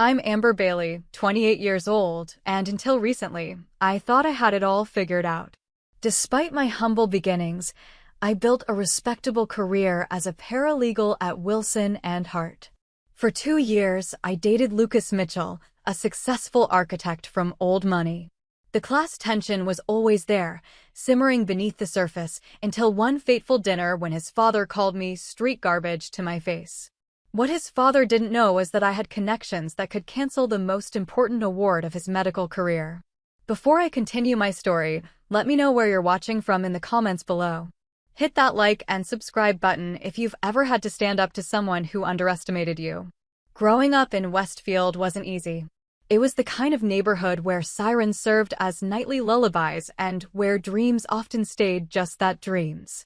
I'm Amber Bailey, 28 years old, and until recently, I thought I had it all figured out. Despite my humble beginnings, I built a respectable career as a paralegal at Wilson and Hart. For 2 years, I dated Lucas Mitchell, a successful architect from old money. The class tension was always there, simmering beneath the surface, until one fateful dinner when his father called me street garbage to my face. What his father didn't know was that I had connections that could cancel the most important award of his medical career. Before I continue my story, let me know where you're watching from in the comments below. Hit that like and subscribe button if you've ever had to stand up to someone who underestimated you. Growing up in Westfield wasn't easy. It was the kind of neighborhood where sirens served as nightly lullabies and where dreams often stayed just that, dreams.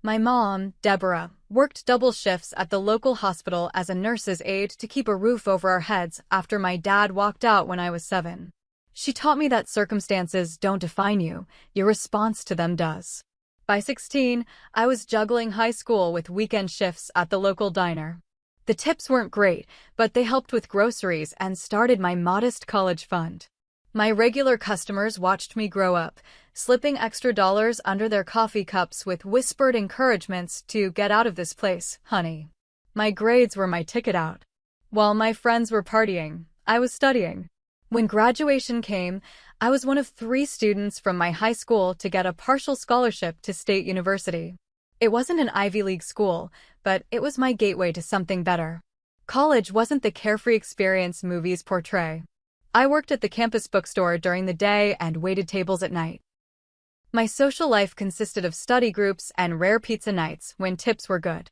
My mom, Deborah, worked double shifts at the local hospital as a nurse's aide to keep a roof over our heads after my dad walked out when I was 7. She taught me that circumstances don't define you, your response to them does. By 16, I was juggling high school with weekend shifts at the local diner. The tips weren't great, but they helped with groceries and started my modest college fund. My regular customers watched me grow up, slipping extra dollars under their coffee cups with whispered encouragements to get out of this place, honey. My grades were my ticket out. While my friends were partying, I was studying. When graduation came, I was one of 3 students from my high school to get a partial scholarship to State University. It wasn't an Ivy League school, but it was my gateway to something better. College wasn't the carefree experience movies portray. I worked at the campus bookstore during the day and waited tables at night. My social life consisted of study groups and rare pizza nights when tips were good.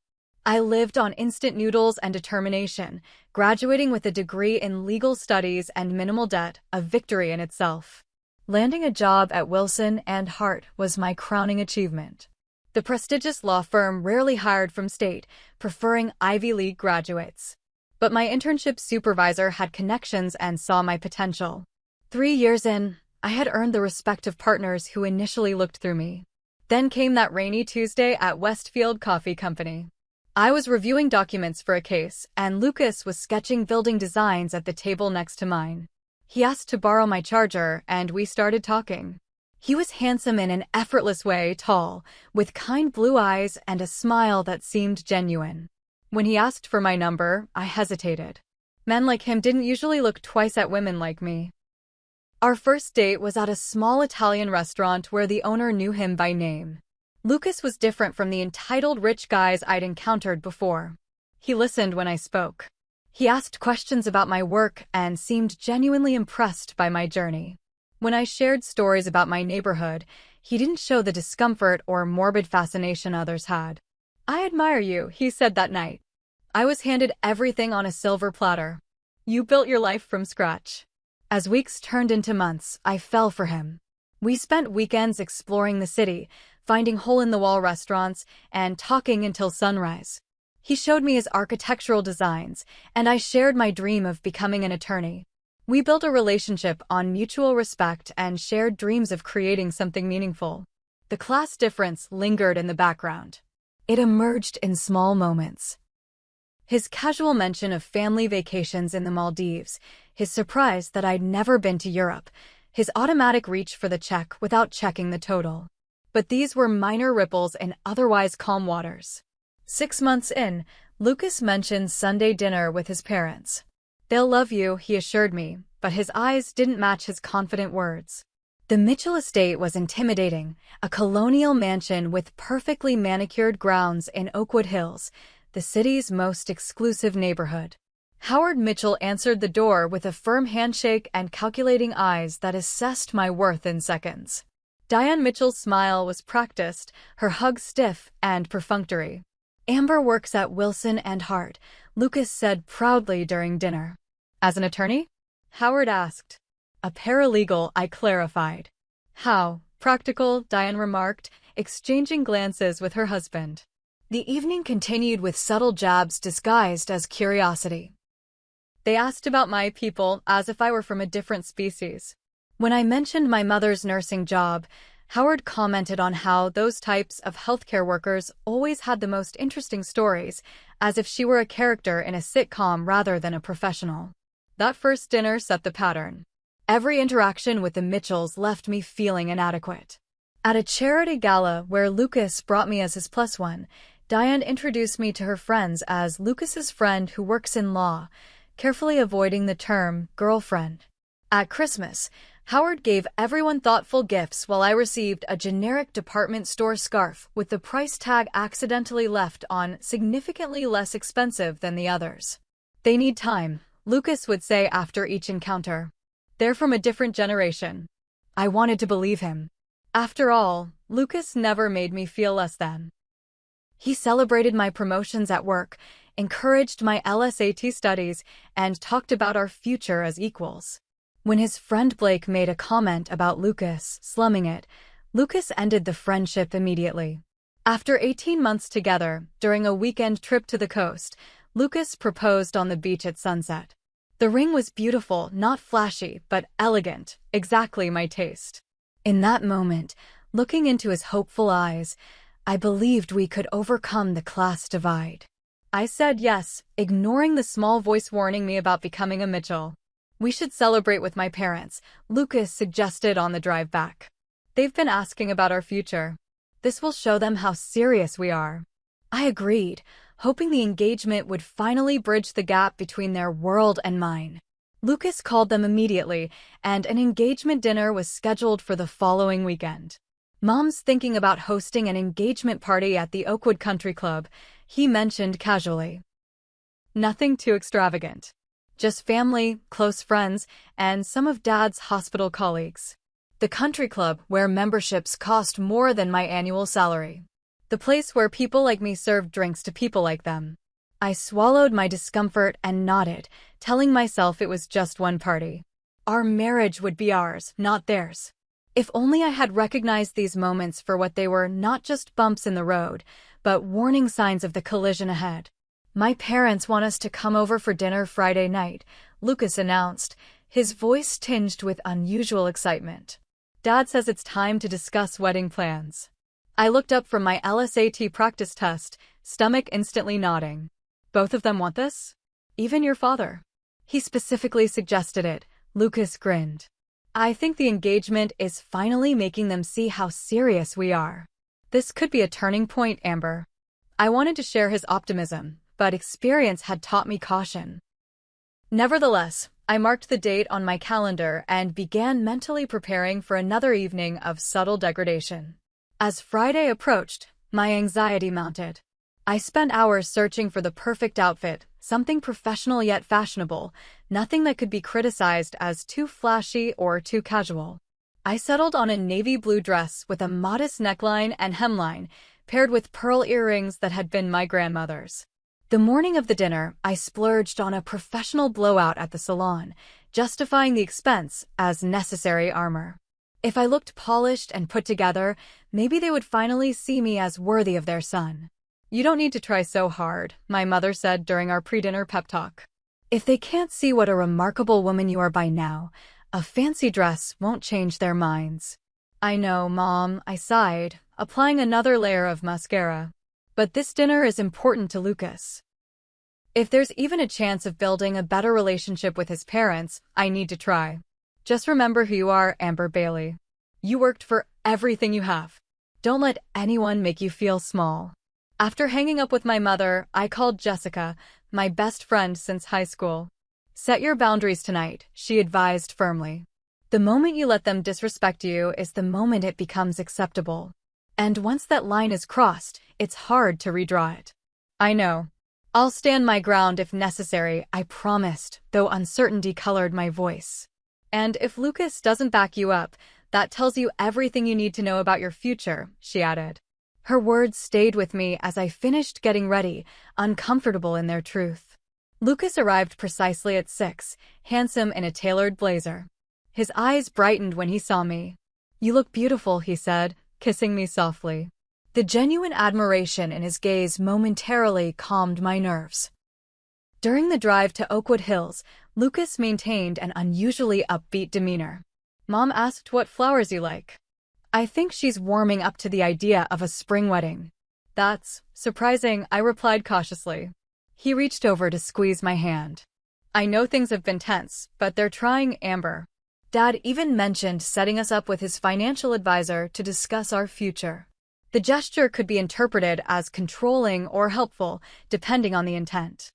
I lived on instant noodles and determination, graduating with a degree in legal studies and minimal debt, a victory in itself. Landing a job at Wilson and Hart was my crowning achievement. The prestigious law firm rarely hired from state, preferring Ivy League graduates. But my internship supervisor had connections and saw my potential. 3 years in, I had earned the respect of partners who initially looked through me. Then came that rainy Tuesday at Westfield Coffee Company. I was reviewing documents for a case, and Lucas was sketching building designs at the table next to mine. He asked to borrow my charger, and we started talking. He was handsome in an effortless way, tall, with kind blue eyes and a smile that seemed genuine. When he asked for my number, I hesitated. Men like him didn't usually look twice at women like me. Our first date was at a small Italian restaurant where the owner knew him by name. Lucas was different from the entitled rich guys I'd encountered before. He listened when I spoke. He asked questions about my work and seemed genuinely impressed by my journey. When I shared stories about my neighborhood, he didn't show the discomfort or morbid fascination others had. "I admire you," he said that night. I was handed everything on a silver platter. "You built your life from scratch." As weeks turned into months, I fell for him. We spent weekends exploring the city, finding hole-in-the-wall restaurants, and talking until sunrise. He showed me his architectural designs, and I shared my dream of becoming an attorney. We built a relationship on mutual respect and shared dreams of creating something meaningful. The class difference lingered in the background. It emerged in small moments. His casual mention of family vacations in the Maldives, his surprise that I'd never been to Europe, his automatic reach for the check without checking the total. But these were minor ripples in otherwise calm waters. 6 months in, Lucas mentioned Sunday dinner with his parents. "They'll love you," he assured me, but his eyes didn't match his confident words. The Mitchell estate was intimidating, a colonial mansion with perfectly manicured grounds in Oakwood Hills, the city's most exclusive neighborhood. Howard Mitchell answered the door with a firm handshake and calculating eyes that assessed my worth in seconds. Diane Mitchell's smile was practiced, her hug stiff and perfunctory. "Amber works at Wilson and Hart," Lucas said proudly during dinner. "As an attorney?" Howard asked. "A paralegal," I clarified. "How practical," Diane remarked, exchanging glances with her husband. The evening continued with subtle jabs disguised as curiosity. They asked about my people as if I were from a different species. When I mentioned my mother's nursing job, Howard commented on how those types of healthcare workers always had the most interesting stories, as if she were a character in a sitcom rather than a professional. That first dinner set the pattern. Every interaction with the Mitchells left me feeling inadequate. At a charity gala where Lucas brought me as his plus one, Diane introduced me to her friends as Lucas's friend who works in law, carefully avoiding the term girlfriend. At Christmas, Howard gave everyone thoughtful gifts while I received a generic department store scarf with the price tag accidentally left on, significantly less expensive than the others. "They need time," Lucas would say after each encounter. "They're from a different generation." I wanted to believe him. After all, Lucas never made me feel less than. He celebrated my promotions at work, encouraged my LSAT studies, and talked about our future as equals. When his friend Blake made a comment about Lucas slumming it, Lucas ended the friendship immediately. After 18 months together, during a weekend trip to the coast, Lucas proposed on the beach at sunset. The ring was beautiful, not flashy, but elegant, exactly my taste. In that moment, looking into his hopeful eyes, I believed we could overcome the class divide. I said yes, ignoring the small voice warning me about becoming a Mitchell. "We should celebrate with my parents," Lucas suggested on the drive back. "They've been asking about our future. This will show them how serious we are." I agreed, hoping the engagement would finally bridge the gap between their world and mine. Lucas called them immediately, and an engagement dinner was scheduled for the following weekend. "Mom's thinking about hosting an engagement party at the Oakwood Country Club," he mentioned casually. Nothing too extravagant. Just family, close friends, and some of Dad's hospital colleagues. The country club where memberships cost more than my annual salary. The place where people like me served drinks to people like them. I swallowed my discomfort and nodded, telling myself it was just one party. Our marriage would be ours, not theirs. If only I had recognized these moments for what they were, not just bumps in the road, but warning signs of the collision ahead. "My parents want us to come over for dinner Friday night," Lucas announced, his voice tinged with unusual excitement. "Dad says it's time to discuss wedding plans." I looked up from my LSAT practice test, stomach instantly nodding. "Both of them want this? Even your father?" "He specifically suggested it," Lucas grinned. "I think the engagement is finally making them see how serious we are. This could be a turning point, Amber." I wanted to share his optimism, but experience had taught me caution. Nevertheless, I marked the date on my calendar and began mentally preparing for another evening of subtle degradation. As Friday approached, my anxiety mounted. I spent hours searching for the perfect outfit, something professional yet fashionable, nothing that could be criticized as too flashy or too casual. I settled on a navy blue dress with a modest neckline and hemline, paired with pearl earrings that had been my grandmother's. The morning of the dinner, I splurged on a professional blowout at the salon, justifying the expense as necessary armor. If I looked polished and put together, maybe they would finally see me as worthy of their son. "You don't need to try so hard," my mother said during our pre-dinner pep talk. "If they can't see what a remarkable woman you are by now, a fancy dress won't change their minds." "I know, Mom," I sighed, applying another layer of mascara. "But this dinner is important to Lucas. If there's even a chance of building a better relationship with his parents, I need to try. Just remember who you are, Amber Bailey. You worked for everything you have. Don't let anyone make you feel small." After hanging up with my mother, I called Jessica, my best friend since high school. "Set your boundaries tonight," she advised firmly. "The moment you let them disrespect you is the moment it becomes acceptable. And once that line is crossed, it's hard to redraw it." "I know. I'll stand my ground if necessary," I promised, though uncertainty colored my voice. "And if Lucas doesn't back you up, that tells you everything you need to know about your future," she added. Her words stayed with me as I finished getting ready, uncomfortable in their truth. Lucas arrived precisely at 6, handsome in a tailored blazer. His eyes brightened when he saw me. "You look beautiful," he said, kissing me softly. The genuine admiration in his gaze momentarily calmed my nerves. During the drive to Oakwood Hills, Lucas maintained an unusually upbeat demeanor. "Mom asked what flowers you like." "I think she's warming up to the idea of a spring wedding." "That's surprising," I replied cautiously. He reached over to squeeze my hand. I know things have been tense, but they're trying, Amber. Dad even mentioned setting us up with his financial advisor to discuss our future. The gesture could be interpreted as controlling or helpful, depending on the intent.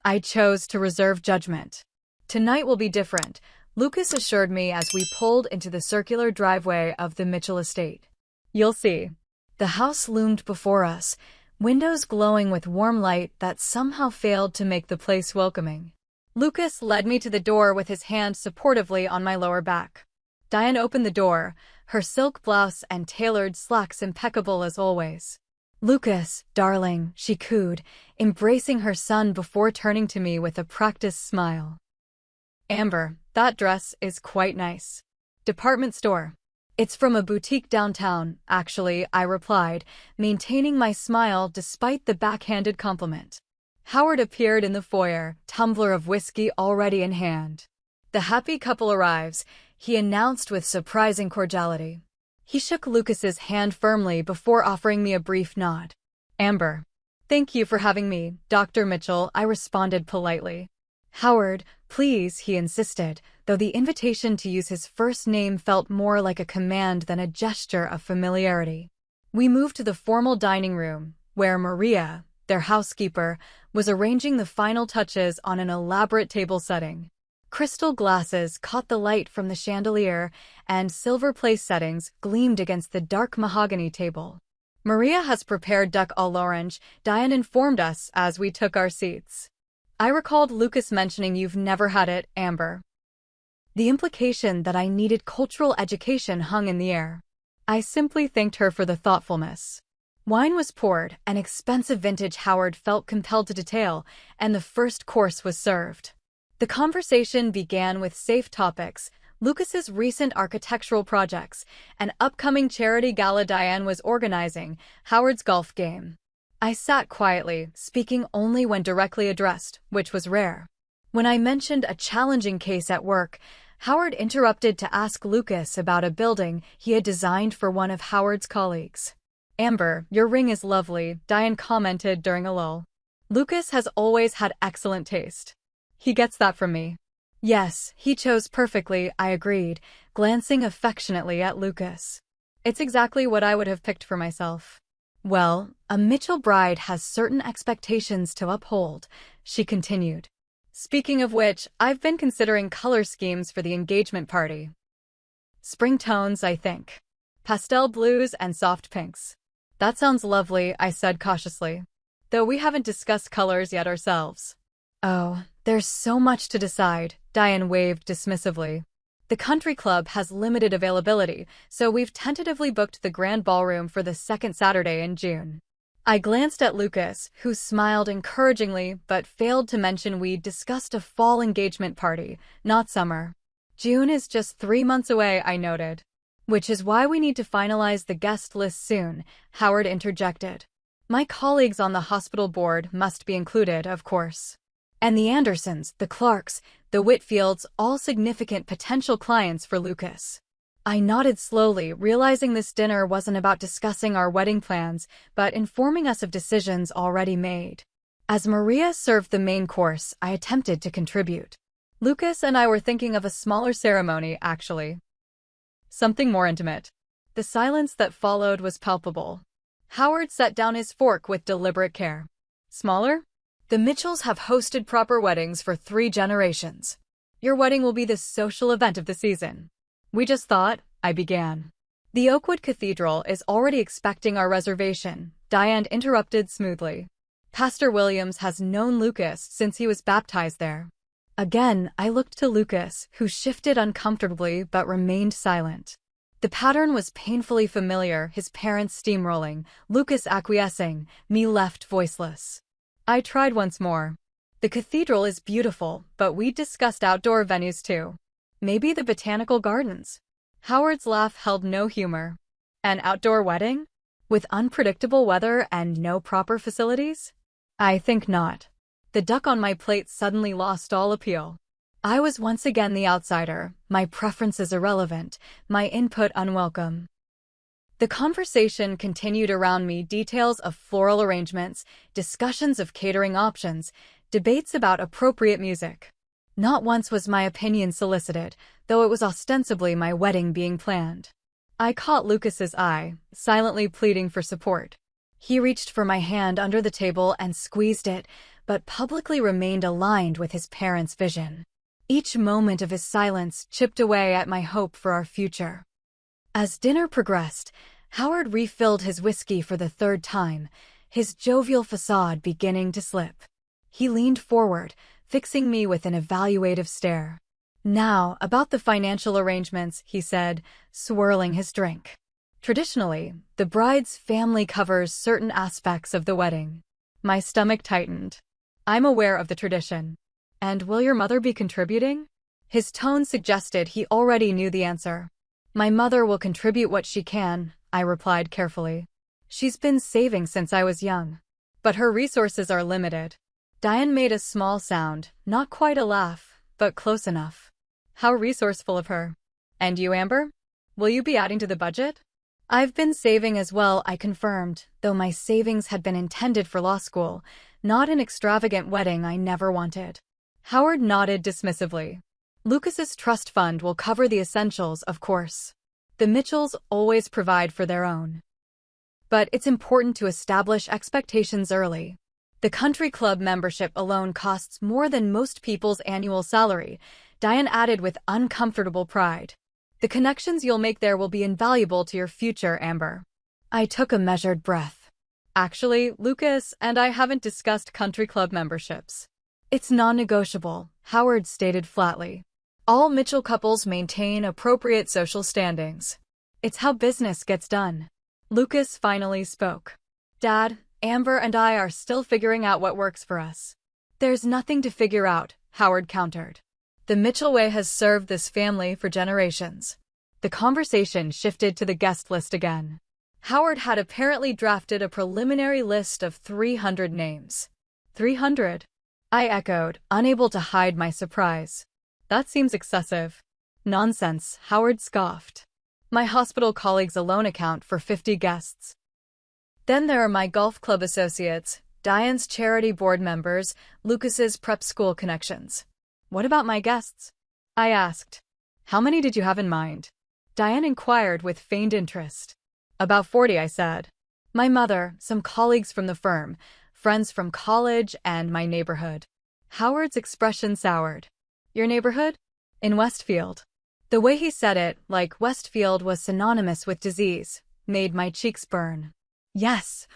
I chose to reserve judgment. Tonight will be different, Lucas assured me as we pulled into the circular driveway of the Mitchell estate. You'll see. The house loomed before us, windows glowing with warm light that somehow failed to make the place welcoming. Lucas led me to the door with his hand supportively on my lower back. Diane opened the door, her silk blouse and tailored slacks impeccable as always. "Lucas, darling," she cooed, embracing her son before turning to me with a practiced smile. "Amber, that dress is quite nice. Department store." "It's from a boutique downtown, actually," I replied, maintaining my smile despite the backhanded compliment. Howard appeared in the foyer, tumbler of whiskey already in hand. "The happy couple arrives," he announced with surprising cordiality. He shook Lucas's hand firmly before offering me a brief nod. "Amber." "Thank you for having me, Dr. Mitchell," I responded politely. "Howard, please," he insisted, though the invitation to use his first name felt more like a command than a gesture of familiarity. We moved to the formal dining room, where Maria, their housekeeper, was arranging the final touches on an elaborate table setting. Crystal glasses caught the light from the chandelier, and silver place settings gleamed against the dark mahogany table. "Maria has prepared duck à l'orange," Diane informed us as we took our seats. I recalled Lucas mentioning you've never had it, Amber. The implication that I needed cultural education hung in the air. I simply thanked her for the thoughtfulness. Wine was poured, an expensive vintage Howard felt compelled to detail, and the first course was served. The conversation began with safe topics, Lucas's recent architectural projects, an upcoming charity gala Diane was organizing, Howard's golf game. I sat quietly, speaking only when directly addressed, which was rare. When I mentioned a challenging case at work, Howard interrupted to ask Lucas about a building he had designed for one of Howard's colleagues. "Amber, your ring is lovely," Diane commented during a lull. "Lucas has always had excellent taste. He gets that from me." "Yes, he chose perfectly," I agreed, glancing affectionately at Lucas. "It's exactly what I would have picked for myself." "Well, a Mitchell bride has certain expectations to uphold," she continued. "Speaking of which, I've been considering color schemes for the engagement party. Spring tones, I think. Pastel blues and soft pinks." "That sounds lovely," I said cautiously. "Though we haven't discussed colors yet ourselves." "Oh, there's so much to decide," Diane waved dismissively. "The country club has limited availability, so we've tentatively booked the grand ballroom for the second Saturday in June." I glanced at Lucas, who smiled encouragingly but failed to mention we'd discussed a fall engagement party, not summer. "June is just 3 months away," I noted. "Which is why we need to finalize the guest list soon," Howard interjected. "My colleagues on the hospital board must be included, of course. And the Andersons, the Clarks, the Whitfields, all significant potential clients for Lucas." I nodded slowly, realizing this dinner wasn't about discussing our wedding plans, but informing us of decisions already made. As Maria served the main course, I attempted to contribute. "Lucas and I were thinking of a smaller ceremony, actually. Something more intimate." The silence that followed was palpable. Howard set down his fork with deliberate care. "Smaller? The Mitchells have hosted proper weddings for 3 generations. Your wedding will be the social event of the season. We just thought," I began. "The Oakwood Cathedral is already expecting our reservation," Diane interrupted smoothly. "Pastor Williams has known Lucas since he was baptized there." Again, I looked to Lucas, who shifted uncomfortably but remained silent. The pattern was painfully familiar, his parents steamrolling, Lucas acquiescing, me left voiceless. I tried once more. "The cathedral is beautiful, but we discussed outdoor venues too. Maybe the botanical gardens." Howard's laugh held no humor. "An outdoor wedding? With unpredictable weather and no proper facilities? I think not." The duck on my plate suddenly lost all appeal. I was once again the outsider, my preferences irrelevant, my input unwelcome. The conversation continued around me, details of floral arrangements, discussions of catering options, debates about appropriate music. Not once was my opinion solicited, though it was ostensibly my wedding being planned. I caught Lucas's eye, silently pleading for support. He reached for my hand under the table and squeezed it, but publicly remained aligned with his parents' vision. Each moment of his silence chipped away at my hope for our future. As dinner progressed, Howard refilled his whiskey for the third time, his jovial facade beginning to slip. He leaned forward, fixing me with an evaluative stare. "Now, about the financial arrangements," he said, swirling his drink. "Traditionally, the bride's family covers certain aspects of the wedding." My stomach tightened. "I'm aware of the tradition. And will your mother be contributing?" His tone suggested he already knew the answer. "My mother will contribute what she can," I replied carefully. "She's been saving since I was young. But her resources are limited." Diane made a small sound, not quite a laugh, but close enough. "How resourceful of her. And you, Amber? Will you be adding to the budget?" "I've been saving as well," I confirmed, though my savings had been intended for law school, not an extravagant wedding I never wanted. Howard nodded dismissively. "Lucas's trust fund will cover the essentials, of course. The Mitchells always provide for their own. But it's important to establish expectations early. The country club membership alone costs more than most people's annual salary," Diane added with uncomfortable pride. "The connections you'll make there will be invaluable to your future, Amber." I took a measured breath. "Actually, Lucas and I haven't discussed country club memberships." "It's non-negotiable," Howard stated flatly. "All Mitchell couples maintain appropriate social standings. It's how business gets done." Lucas finally spoke. "Dad, Amber and I are still figuring out what works for us." "There's nothing to figure out," Howard countered. "The Mitchell way has served this family for generations." The conversation shifted to the guest list again. Howard had apparently drafted a preliminary list of 300 names. 300? I echoed, unable to hide my surprise. "That seems excessive." "Nonsense," Howard scoffed. "My hospital colleagues alone account for 50 guests. Then there are my golf club associates, Diane's charity board members, Lucas's prep school connections." "What about my guests?" I asked. "How many did you have in mind?" Diane inquired with feigned interest. "About 40, I said. My mother, some colleagues from the firm, friends from college, and my neighborhood." Howard's expression soured. "Your neighborhood?" "In Westfield." The way he said it, like Westfield was synonymous with disease, made my cheeks burn. "Yes.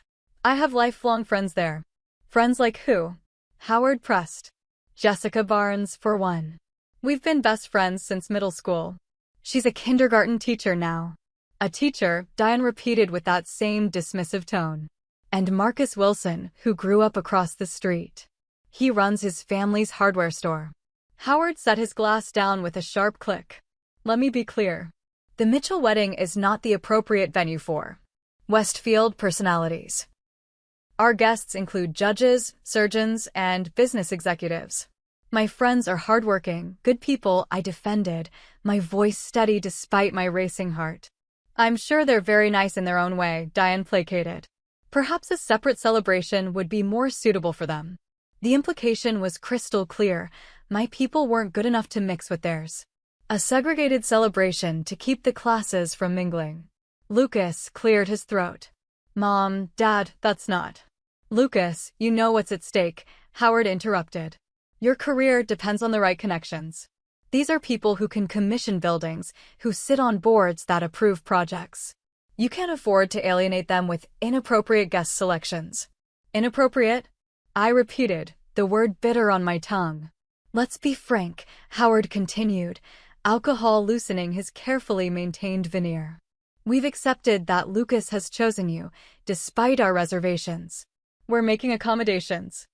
I have lifelong friends there." "Friends like who?" Howard pressed. "Jessica Barnes, for one. We've been best friends since middle school. She's a kindergarten teacher now." "A teacher," Diane repeated with that same dismissive tone. "And Marcus Wilson, who grew up across the street. He runs his family's hardware store." Howard set his glass down with a sharp click. "Let me be clear. The Mitchell wedding is not the appropriate venue for Westfield personalities. Our guests include judges, surgeons, and business executives." "My friends are hardworking, good people," I defended, my voice steady despite my racing heart. "I'm sure they're very nice in their own way," Diane placated. "Perhaps a separate celebration would be more suitable for them." The implication was crystal clear. My people weren't good enough to mix with theirs. A segregated celebration to keep the classes from mingling. Lucas cleared his throat. "Mom, Dad, that's not." "Lucas, you know what's at stake," Howard interrupted. "Your career depends on the right connections. These are people who can commission buildings, who sit on boards that approve projects. You can't afford to alienate them with inappropriate guest selections." "Inappropriate?" I repeated, the word bitter on my tongue. "Let's be frank," Howard continued, alcohol loosening his carefully maintained veneer. "We've accepted that Lucas has chosen you, despite our reservations. We're making accommodations.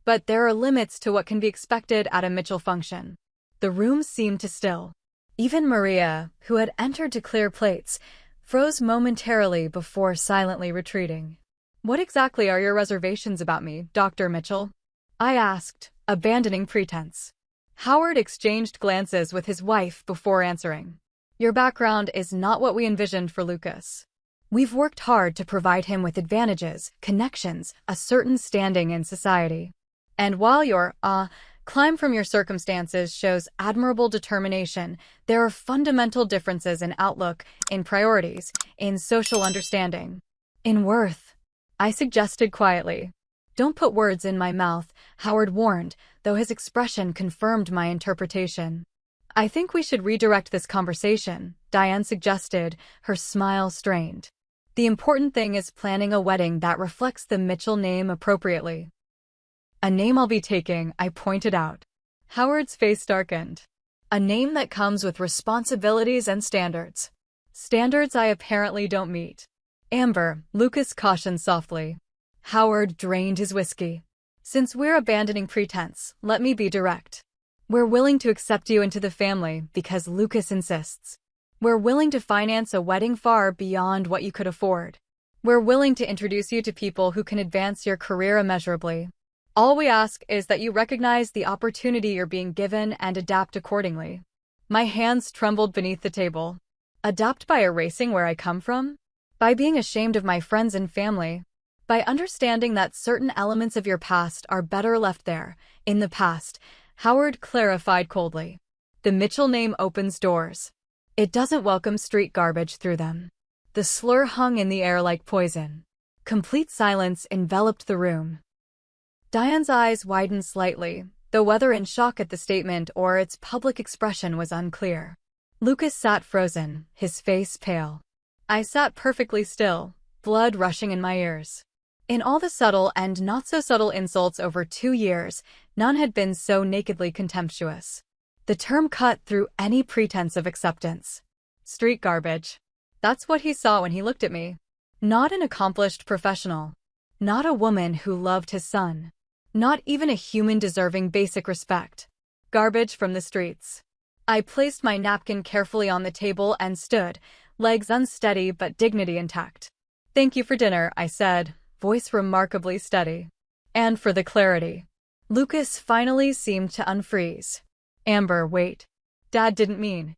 But there are limits to what can be expected at a Mitchell function." The room seemed to still. Even Maria, who had entered to clear plates, froze momentarily before silently retreating. "What exactly are your reservations about me, Dr. Mitchell?" I asked, abandoning pretense. Howard exchanged glances with his wife before answering. "Your background is not what we envisioned for Lucas. We've worked hard to provide him with advantages, connections, a certain standing in society. And while your Climb from your circumstances shows admirable determination. There are fundamental differences in outlook, in priorities, in social understanding, in worth. I suggested quietly. Don't put words in my mouth, Howard warned, though his expression confirmed my interpretation. I think we should redirect this conversation, Diane suggested, her smile strained. The important thing is planning a wedding that reflects the Mitchell name appropriately. A name I'll be taking, I pointed out. Howard's face darkened. A name that comes with responsibilities and standards. Standards I apparently don't meet. Amber, Lucas cautioned softly. Howard drained his whiskey. Since we're abandoning pretense, let me be direct. We're willing to accept you into the family because Lucas insists. We're willing to finance a wedding far beyond what you could afford. We're willing to introduce you to people who can advance your career immeasurably. All we ask is that you recognize the opportunity you're being given and adapt accordingly. My hands trembled beneath the table. Adapt by erasing where I come from? By being ashamed of my friends and family? By understanding that certain elements of your past are better left there, in the past, Howard clarified coldly. The Mitchell name opens doors. It doesn't welcome street garbage through them. The slur hung in the air like poison. Complete silence enveloped the room. Diane's eyes widened slightly, though whether in shock at the statement or its public expression was unclear. Lucas sat frozen, his face pale. I sat perfectly still, blood rushing in my ears. In all the subtle and not-so-subtle insults over 2 years, none had been so nakedly contemptuous. The term cut through any pretense of acceptance. Street garbage. That's what he saw when he looked at me. Not an accomplished professional. Not a woman who loved his son. Not even a human deserving basic respect. Garbage from the streets. I placed my napkin carefully on the table and stood, legs unsteady but dignity intact. Thank you for dinner, I said, voice remarkably steady. And for the clarity. Lucas finally seemed to unfreeze. Amber, wait. Dad didn't mean.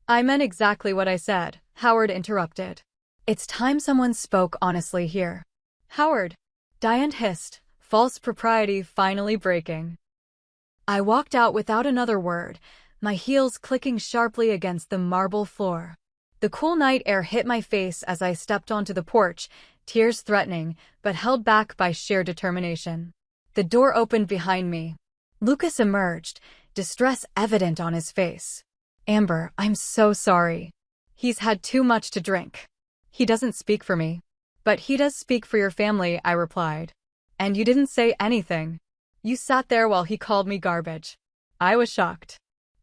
I meant exactly what I said, Howard interrupted. It's time someone spoke honestly here. Howard. Diane hissed, false propriety finally breaking. I walked out without another word, my heels clicking sharply against the marble floor. The cool night air hit my face as I stepped onto the porch, tears threatening, but held back by sheer determination. The door opened behind me. Lucas emerged, distress evident on his face. Amber, I'm so sorry. He's had too much to drink. He doesn't speak for me. But he does speak for your family, I replied. And you didn't say anything. You sat there while he called me garbage. I was shocked.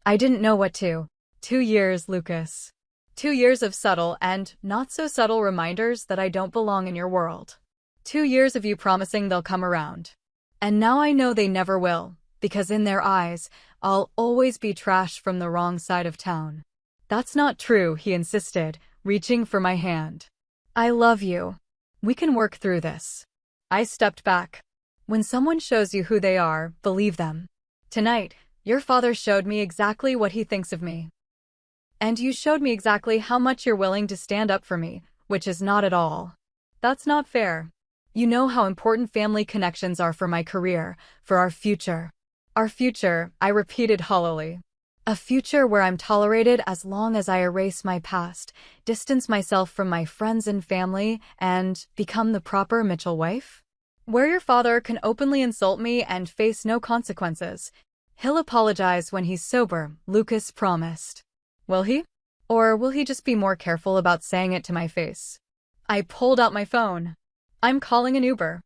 I didn't know what to. 2 years, Lucas. 2 years of subtle and not-so-subtle reminders that I don't belong in your world. 2 years of you promising they'll come around. And now I know they never will, because in their eyes, I'll always be trash from the wrong side of town. That's not true, he insisted, reaching for my hand. I love you. We can work through this. I stepped back. When someone shows you who they are, believe them. Tonight, your father showed me exactly what he thinks of me. And you showed me exactly how much you're willing to stand up for me, which is not at all. That's not fair. You know how important family connections are for my career, for our future. Our future, I repeated hollowly. A future where I'm tolerated as long as I erase my past, distance myself from my friends and family, and become the proper Mitchell wife? Where your father can openly insult me and face no consequences. He'll apologize when he's sober, Lucas promised. Will he? Or will he just be more careful about saying it to my face? I pulled out my phone. I'm calling an Uber.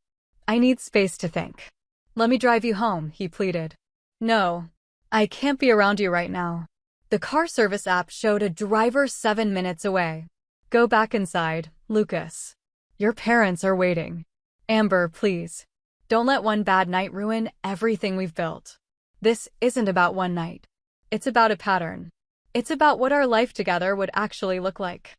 I need space to think. Let me drive you home, he pleaded. No. I can't be around you right now. The car service app showed a driver 7 minutes away. Go back inside, Lucas. Your parents are waiting. Amber, please. Don't let one bad night ruin everything we've built. This isn't about one night. It's about a pattern. It's about what our life together would actually look like.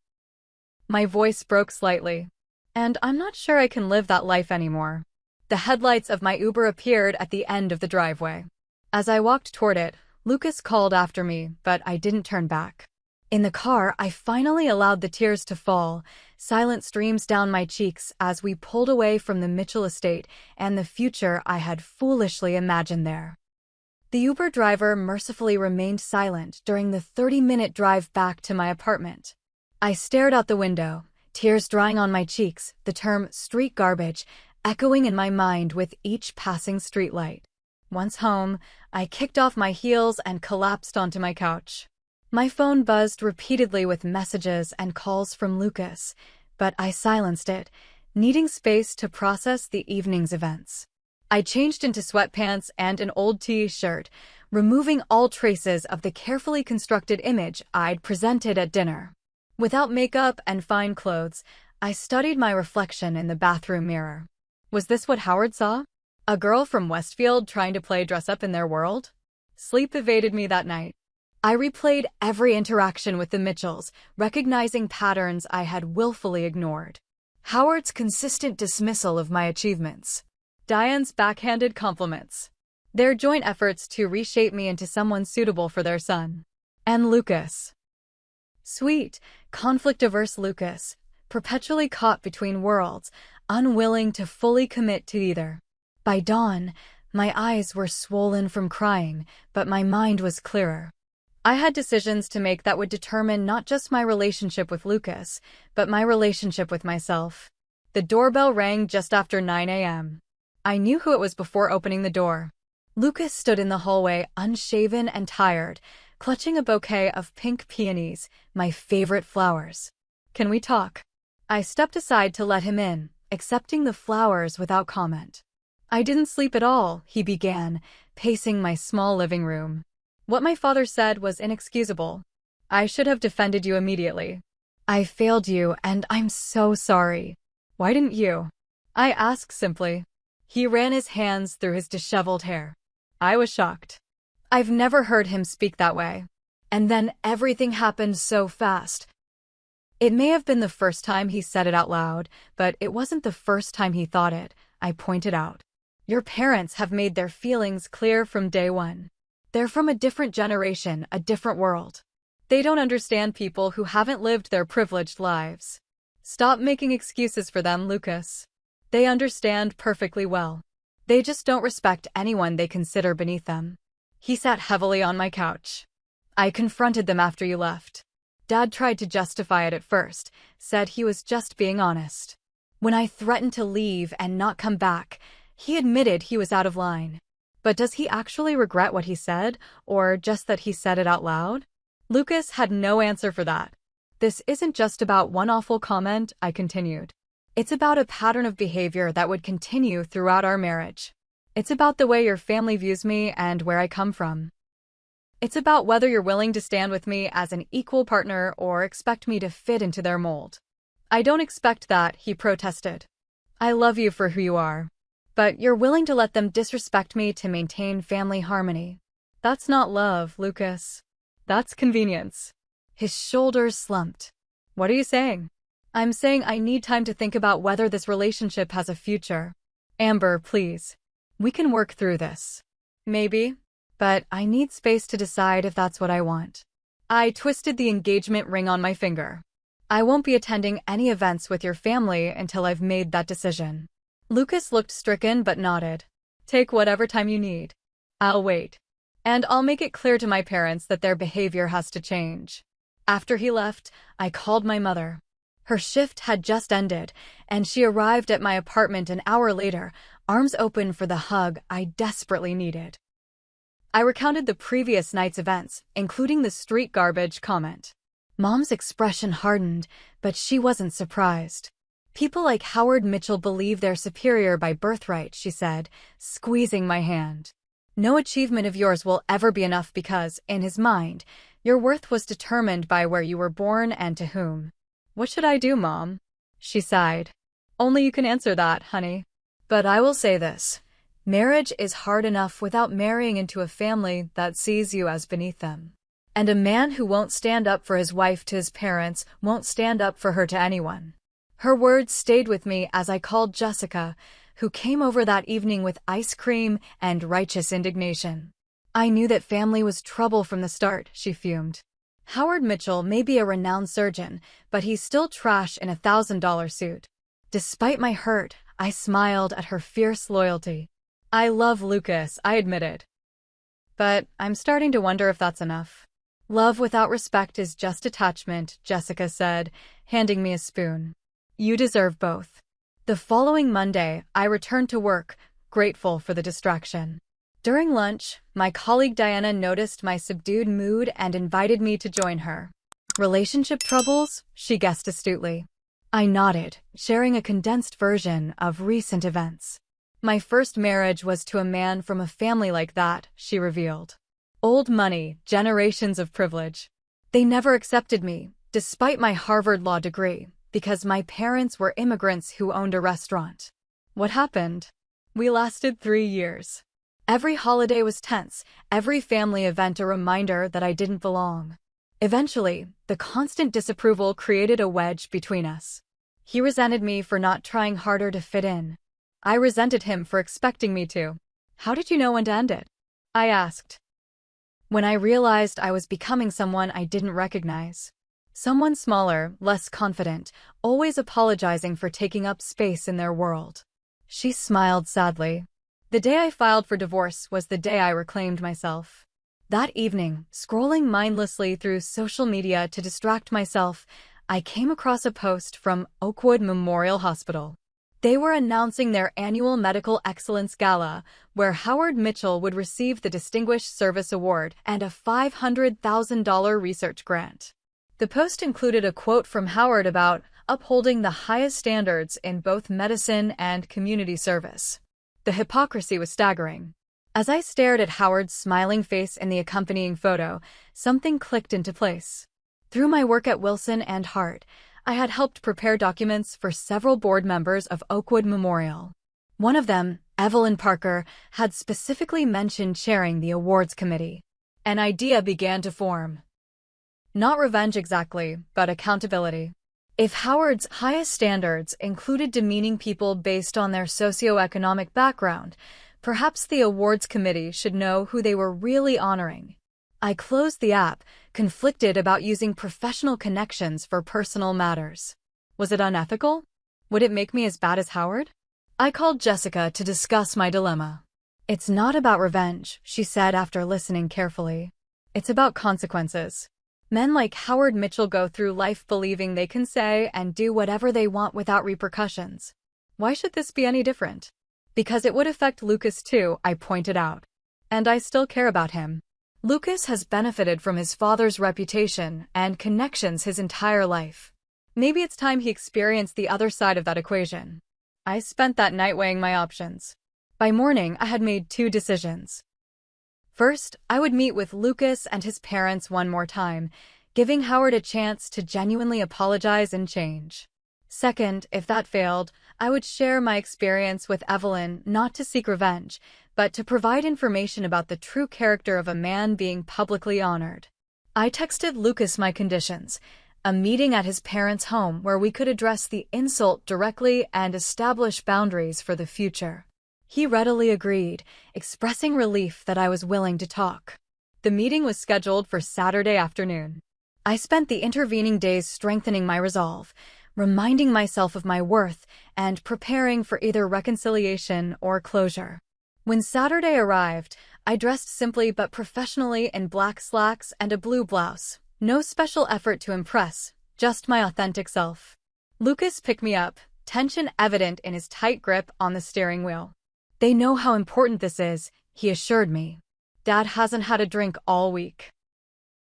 My voice broke slightly. And I'm not sure I can live that life anymore. The headlights of my Uber appeared at the end of the driveway. As I walked toward it, Lucas called after me, but I didn't turn back. In the car, I finally allowed the tears to fall, silent streams down my cheeks as we pulled away from the Mitchell estate and the future I had foolishly imagined there. The Uber driver mercifully remained silent during the 30-minute drive back to my apartment. I stared out the window, tears drying on my cheeks, the term street garbage echoing in my mind with each passing streetlight. Once home, I kicked off my heels and collapsed onto my couch. My phone buzzed repeatedly with messages and calls from Lucas, but I silenced it, needing space to process the evening's events. I changed into sweatpants and an old t-shirt, removing all traces of the carefully constructed image I'd presented at dinner. Without makeup and fine clothes, I studied my reflection in the bathroom mirror. Was this what Howard saw? A girl from Westfield trying to play dress-up in their world? Sleep evaded me that night. I replayed every interaction with the Mitchells, recognizing patterns I had willfully ignored. Howard's consistent dismissal of my achievements. Diane's backhanded compliments. Their joint efforts to reshape me into someone suitable for their son. And Lucas. Sweet, conflict-averse Lucas, perpetually caught between worlds, unwilling to fully commit to either. By dawn, my eyes were swollen from crying, but my mind was clearer. I had decisions to make that would determine not just my relationship with Lucas, but my relationship with myself. The doorbell rang just after 9 a.m. I knew who it was before opening the door. Lucas stood in the hallway, unshaven and tired, clutching a bouquet of pink peonies, my favorite flowers. "Can we talk?" I stepped aside to let him in, accepting the flowers without comment. "I didn't sleep at all," he began, pacing my small living room. "What my father said was inexcusable. I should have defended you immediately. I failed you, and I'm so sorry." "Why didn't you?" I asked simply. He ran his hands through his disheveled hair. I was shocked. I've never heard him speak that way. And then everything happened so fast. It may have been the first time he said it out loud, but it wasn't the first time he thought it, I pointed out. Your parents have made their feelings clear from day one. They're from a different generation, a different world. They don't understand people who haven't lived their privileged lives. Stop making excuses for them, Lucas. They understand perfectly well. They just don't respect anyone they consider beneath them. He sat heavily on my couch. I confronted them after you left. Dad tried to justify it at first, said he was just being honest. When I threatened to leave and not come back, he admitted he was out of line. But does he actually regret what he said, or just that he said it out loud? Lucas had no answer for that. This isn't just about one awful comment, I continued. It's about a pattern of behavior that would continue throughout our marriage. It's about the way your family views me and where I come from. It's about whether you're willing to stand with me as an equal partner or expect me to fit into their mold. I don't expect that, he protested. I love you for who you are. But you're willing to let them disrespect me to maintain family harmony. That's not love, Lucas. That's convenience. His shoulders slumped. What are you saying? I'm saying I need time to think about whether this relationship has a future. Amber, please. We can work through this. Maybe. But I need space to decide if that's what I want. I twisted the engagement ring on my finger. I won't be attending any events with your family until I've made that decision. Lucas looked stricken but nodded. Take whatever time you need. I'll wait. And I'll make it clear to my parents that their behavior has to change. After he left, I called my mother. Her shift had just ended, and she arrived at my apartment an hour later, arms open for the hug I desperately needed. I recounted the previous night's events, including the street garbage comment. Mom's expression hardened, but she wasn't surprised. People like Howard Mitchell believe they're superior by birthright, she said, squeezing my hand. No achievement of yours will ever be enough because, in his mind, your worth was determined by where you were born and to whom. What should I do, Mom? She sighed. Only you can answer that, honey. But I will say this. Marriage is hard enough without marrying into a family that sees you as beneath them. And a man who won't stand up for his wife to his parents won't stand up for her to anyone. Her words stayed with me as I called Jessica, who came over that evening with ice cream and righteous indignation. I knew that family was trouble from the start, she fumed. Howard Mitchell may be a renowned surgeon, but he's still trash in a $1,000 suit. Despite my hurt, I smiled at her fierce loyalty. I love Lucas, I admitted. But I'm starting to wonder if that's enough. Love without respect is just attachment, Jessica said, handing me a spoon. You deserve both. The following Monday, I returned to work, grateful for the distraction. During lunch, my colleague Diana noticed my subdued mood and invited me to join her. Relationship troubles? She guessed astutely. I nodded, sharing a condensed version of recent events. My first marriage was to a man from a family like that, she revealed. Old money, generations of privilege. They never accepted me, despite my Harvard law degree, because my parents were immigrants who owned a restaurant. What happened? We lasted 3 years. Every holiday was tense, every family event a reminder that I didn't belong. Eventually, the constant disapproval created a wedge between us. He resented me for not trying harder to fit in. I resented him for expecting me to. How did you know when to end it? I asked. When I realized I was becoming someone I didn't recognize. Someone smaller, less confident, always apologizing for taking up space in their world. She smiled sadly. The day I filed for divorce was the day I reclaimed myself. That evening, scrolling mindlessly through social media to distract myself, I came across a post from Oakwood Memorial Hospital. They were announcing their annual Medical Excellence Gala, where Howard Mitchell would receive the Distinguished Service Award and a $500,000 research grant. The post included a quote from Howard about upholding the highest standards in both medicine and community service. The hypocrisy was staggering. As I stared at Howard's smiling face in the accompanying photo, something clicked into place. Through my work at Wilson and Hart, I had helped prepare documents for several board members of Oakwood Memorial. One of them, Evelyn Parker, had specifically mentioned chairing the awards committee. An idea began to form. Not revenge exactly, but accountability. If Howard's highest standards included demeaning people based on their socioeconomic background, perhaps the awards committee should know who they were really honoring. I closed the app, conflicted about using professional connections for personal matters. Was it unethical? Would it make me as bad as Howard? I called Jessica to discuss my dilemma. It's not about revenge, she said after listening carefully. It's about consequences. Men like Howard Mitchell go through life believing they can say and do whatever they want without repercussions. Why should this be any different? Because it would affect Lucas too, I pointed out. And I still care about him. Lucas has benefited from his father's reputation and connections his entire life. Maybe it's time he experienced the other side of that equation. I spent that night weighing my options. By morning, I had made 2 decisions. First, I would meet with Lucas and his parents one more time, giving Howard a chance to genuinely apologize and change. Second, if that failed, I would share my experience with Evelyn, not to seek revenge, but to provide information about the true character of a man being publicly honored. I texted Lucas my conditions, a meeting at his parents' home where we could address the insult directly and establish boundaries for the future. He readily agreed, expressing relief that I was willing to talk. The meeting was scheduled for Saturday afternoon. I spent the intervening days strengthening my resolve, reminding myself of my worth, and preparing for either reconciliation or closure. When Saturday arrived, I dressed simply but professionally in black slacks and a blue blouse. No special effort to impress, just my authentic self. Lucas picked me up, tension evident in his tight grip on the steering wheel. They know how important this is, he assured me. Dad hasn't had a drink all week.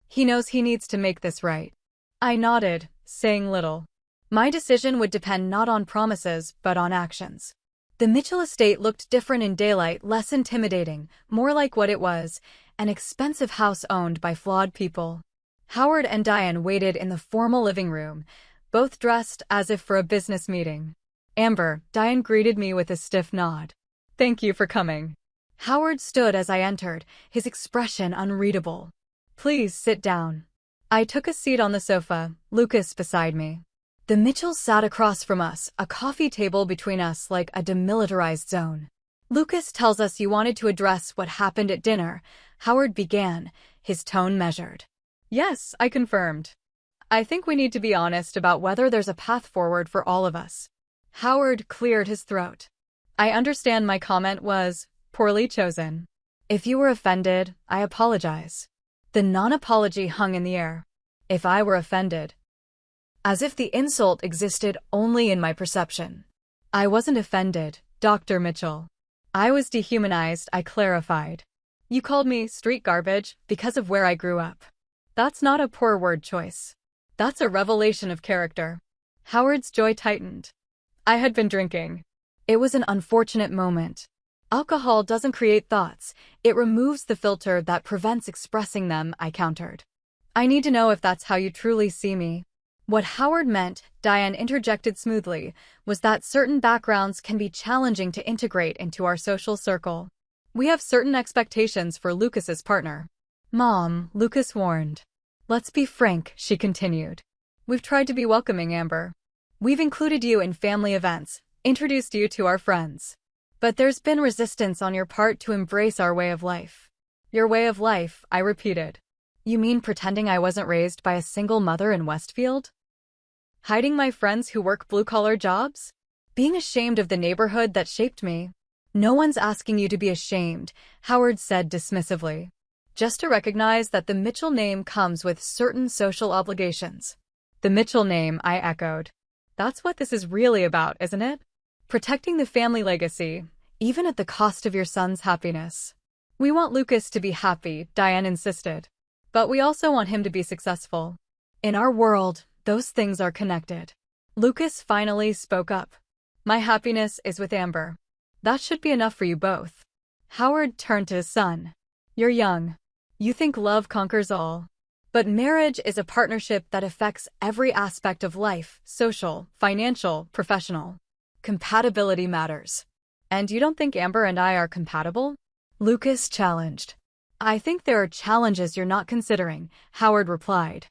He knows he needs to make this right. I nodded, saying little. My decision would depend not on promises, but on actions. The Mitchell estate looked different in daylight, less intimidating, more like what it was, an expensive house owned by flawed people. Howard and Diane waited in the formal living room, both dressed as if for a business meeting. Amber, Diane greeted me with a stiff nod. Thank you for coming. Howard stood as I entered, his expression unreadable. Please sit down. I took a seat on the sofa, Lucas beside me. The Mitchells sat across from us, a coffee table between us like a demilitarized zone. Lucas tells us you wanted to address what happened at dinner, Howard began, his tone measured. Yes, I confirmed. I think we need to be honest about whether there's a path forward for all of us. Howard cleared his throat. I understand my comment was poorly chosen. If you were offended, I apologize. The non-apology hung in the air. If I were offended, as if the insult existed only in my perception. I wasn't offended, Dr. Mitchell. I was dehumanized, I clarified. You called me street garbage because of where I grew up. That's not a poor word choice. That's a revelation of character. Howard's jaw tightened. I had been drinking. It was an unfortunate moment. Alcohol doesn't create thoughts. It removes the filter that prevents expressing them, I countered. I need to know if that's how you truly see me. What Howard meant, Diane interjected smoothly, was that certain backgrounds can be challenging to integrate into our social circle. We have certain expectations for Lucas's partner. Mom, Lucas warned. Let's be frank, she continued. We've tried to be welcoming, Amber. We've included you in family events, introduced you to our friends. But there's been resistance on your part to embrace our way of life. Your way of life, I repeated. You mean pretending I wasn't raised by a single mother in Westfield? Hiding my friends who work blue-collar jobs? Being ashamed of the neighborhood that shaped me? No one's asking you to be ashamed, Howard said dismissively. Just to recognize that the Mitchell name comes with certain social obligations. The Mitchell name, I echoed. That's what this is really about, isn't it? Protecting the family legacy, even at the cost of your son's happiness. We want Lucas to be happy, Diane insisted. But we also want him to be successful. In our world, those things are connected. Lucas finally spoke up. My happiness is with Amber. That should be enough for you both. Howard turned to his son. You're young. You think love conquers all. But marriage is a partnership that affects every aspect of life, social, financial, professional. Compatibility matters. And you don't think Amber and I are compatible? Lucas challenged. I think there are challenges you're not considering, Howard replied.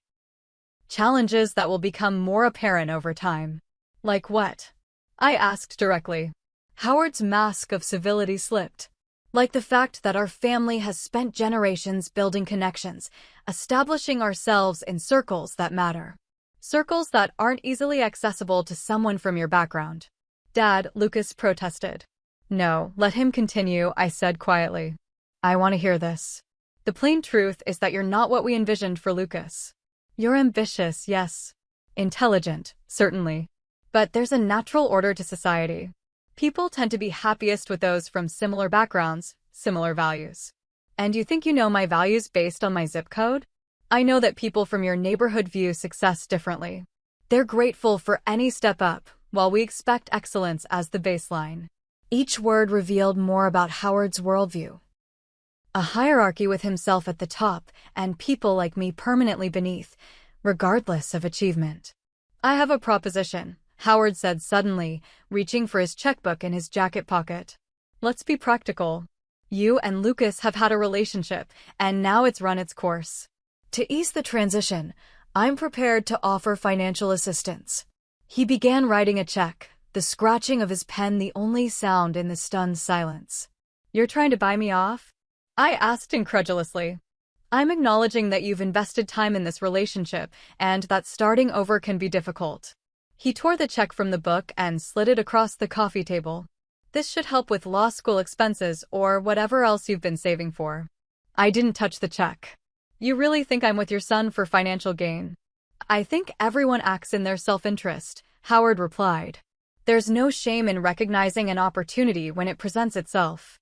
Challenges that will become more apparent over time. Like what? I asked directly. Howard's mask of civility slipped. Like the fact that our family has spent generations building connections, establishing ourselves in circles that matter. Circles that aren't easily accessible to someone from your background. Dad, Lucas protested. No, let him continue, I said quietly. I want to hear this. The plain truth is that you're not what we envisioned for Lucas. You're ambitious, yes. Intelligent, certainly. But there's a natural order to society. People tend to be happiest with those from similar backgrounds, similar values. And you think you know my values based on my zip code? I know that people from your neighborhood view success differently. They're grateful for any step up, while we expect excellence as the baseline. Each word revealed more about Howard's worldview. A hierarchy with himself at the top and people like me permanently beneath, regardless of achievement. I have a proposition, Howard said suddenly, reaching for his checkbook in his jacket pocket. Let's be practical. You and Lucas have had a relationship, and now it's run its course. To ease the transition, I'm prepared to offer financial assistance. He began writing a check, the scratching of his pen the only sound in the stunned silence. You're trying to buy me off? I asked incredulously. I'm acknowledging that you've invested time in this relationship and that starting over can be difficult. He tore the check from the book and slid it across the coffee table. This should help with law school expenses or whatever else you've been saving for. I didn't touch the check. You really think I'm with your son for financial gain? I think everyone acts in their self-interest, Howard replied. There's no shame in recognizing an opportunity when it presents itself.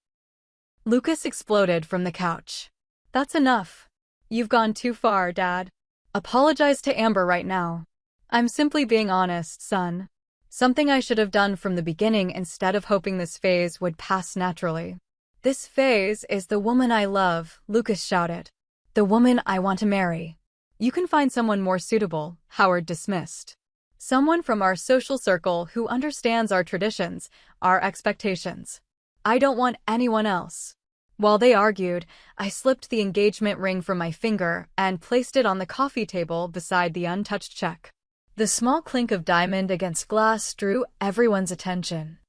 Lucas exploded from the couch. That's enough. You've gone too far, Dad. Apologize to Amber right now. I'm simply being honest, son. Something I should have done from the beginning instead of hoping this phase would pass naturally. This phase is the woman I love, Lucas shouted. The woman I want to marry. You can find someone more suitable, Howard dismissed. Someone from our social circle who understands our traditions, our expectations. I don't want anyone else. While they argued, I slipped the engagement ring from my finger and placed it on the coffee table beside the untouched check. The small clink of diamond against glass drew everyone's attention.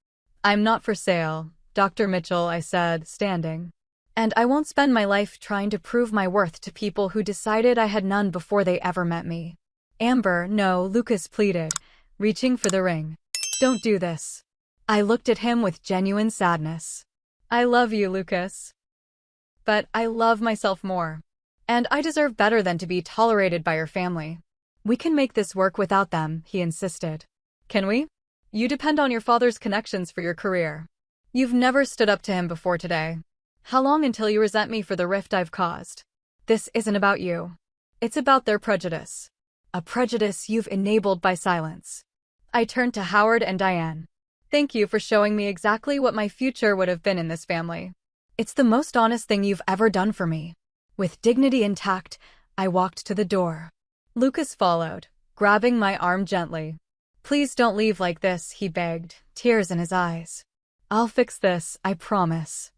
I'm not for sale, Dr. Mitchell, I said, standing. And I won't spend my life trying to prove my worth to people who decided I had none before they ever met me. Amber, no, Lucas pleaded, reaching for the ring. Don't do this. I looked at him with genuine sadness. I love you, Lucas. but I love myself more. And I deserve better than to be tolerated by your family. We can make this work without them, he insisted. Can we? You depend on your father's connections for your career. You've never stood up to him before today. How long until you resent me for the rift I've caused? This isn't about you. It's about their prejudice. A prejudice you've enabled by silence. I turned to Howard and Diane. Thank you for showing me exactly what my future would have been in this family. It's the most honest thing you've ever done for me. With dignity intact, I walked to the door. Lucas followed, grabbing my arm gently. Please don't leave like this, he begged, tears in his eyes. I'll fix this, I promise.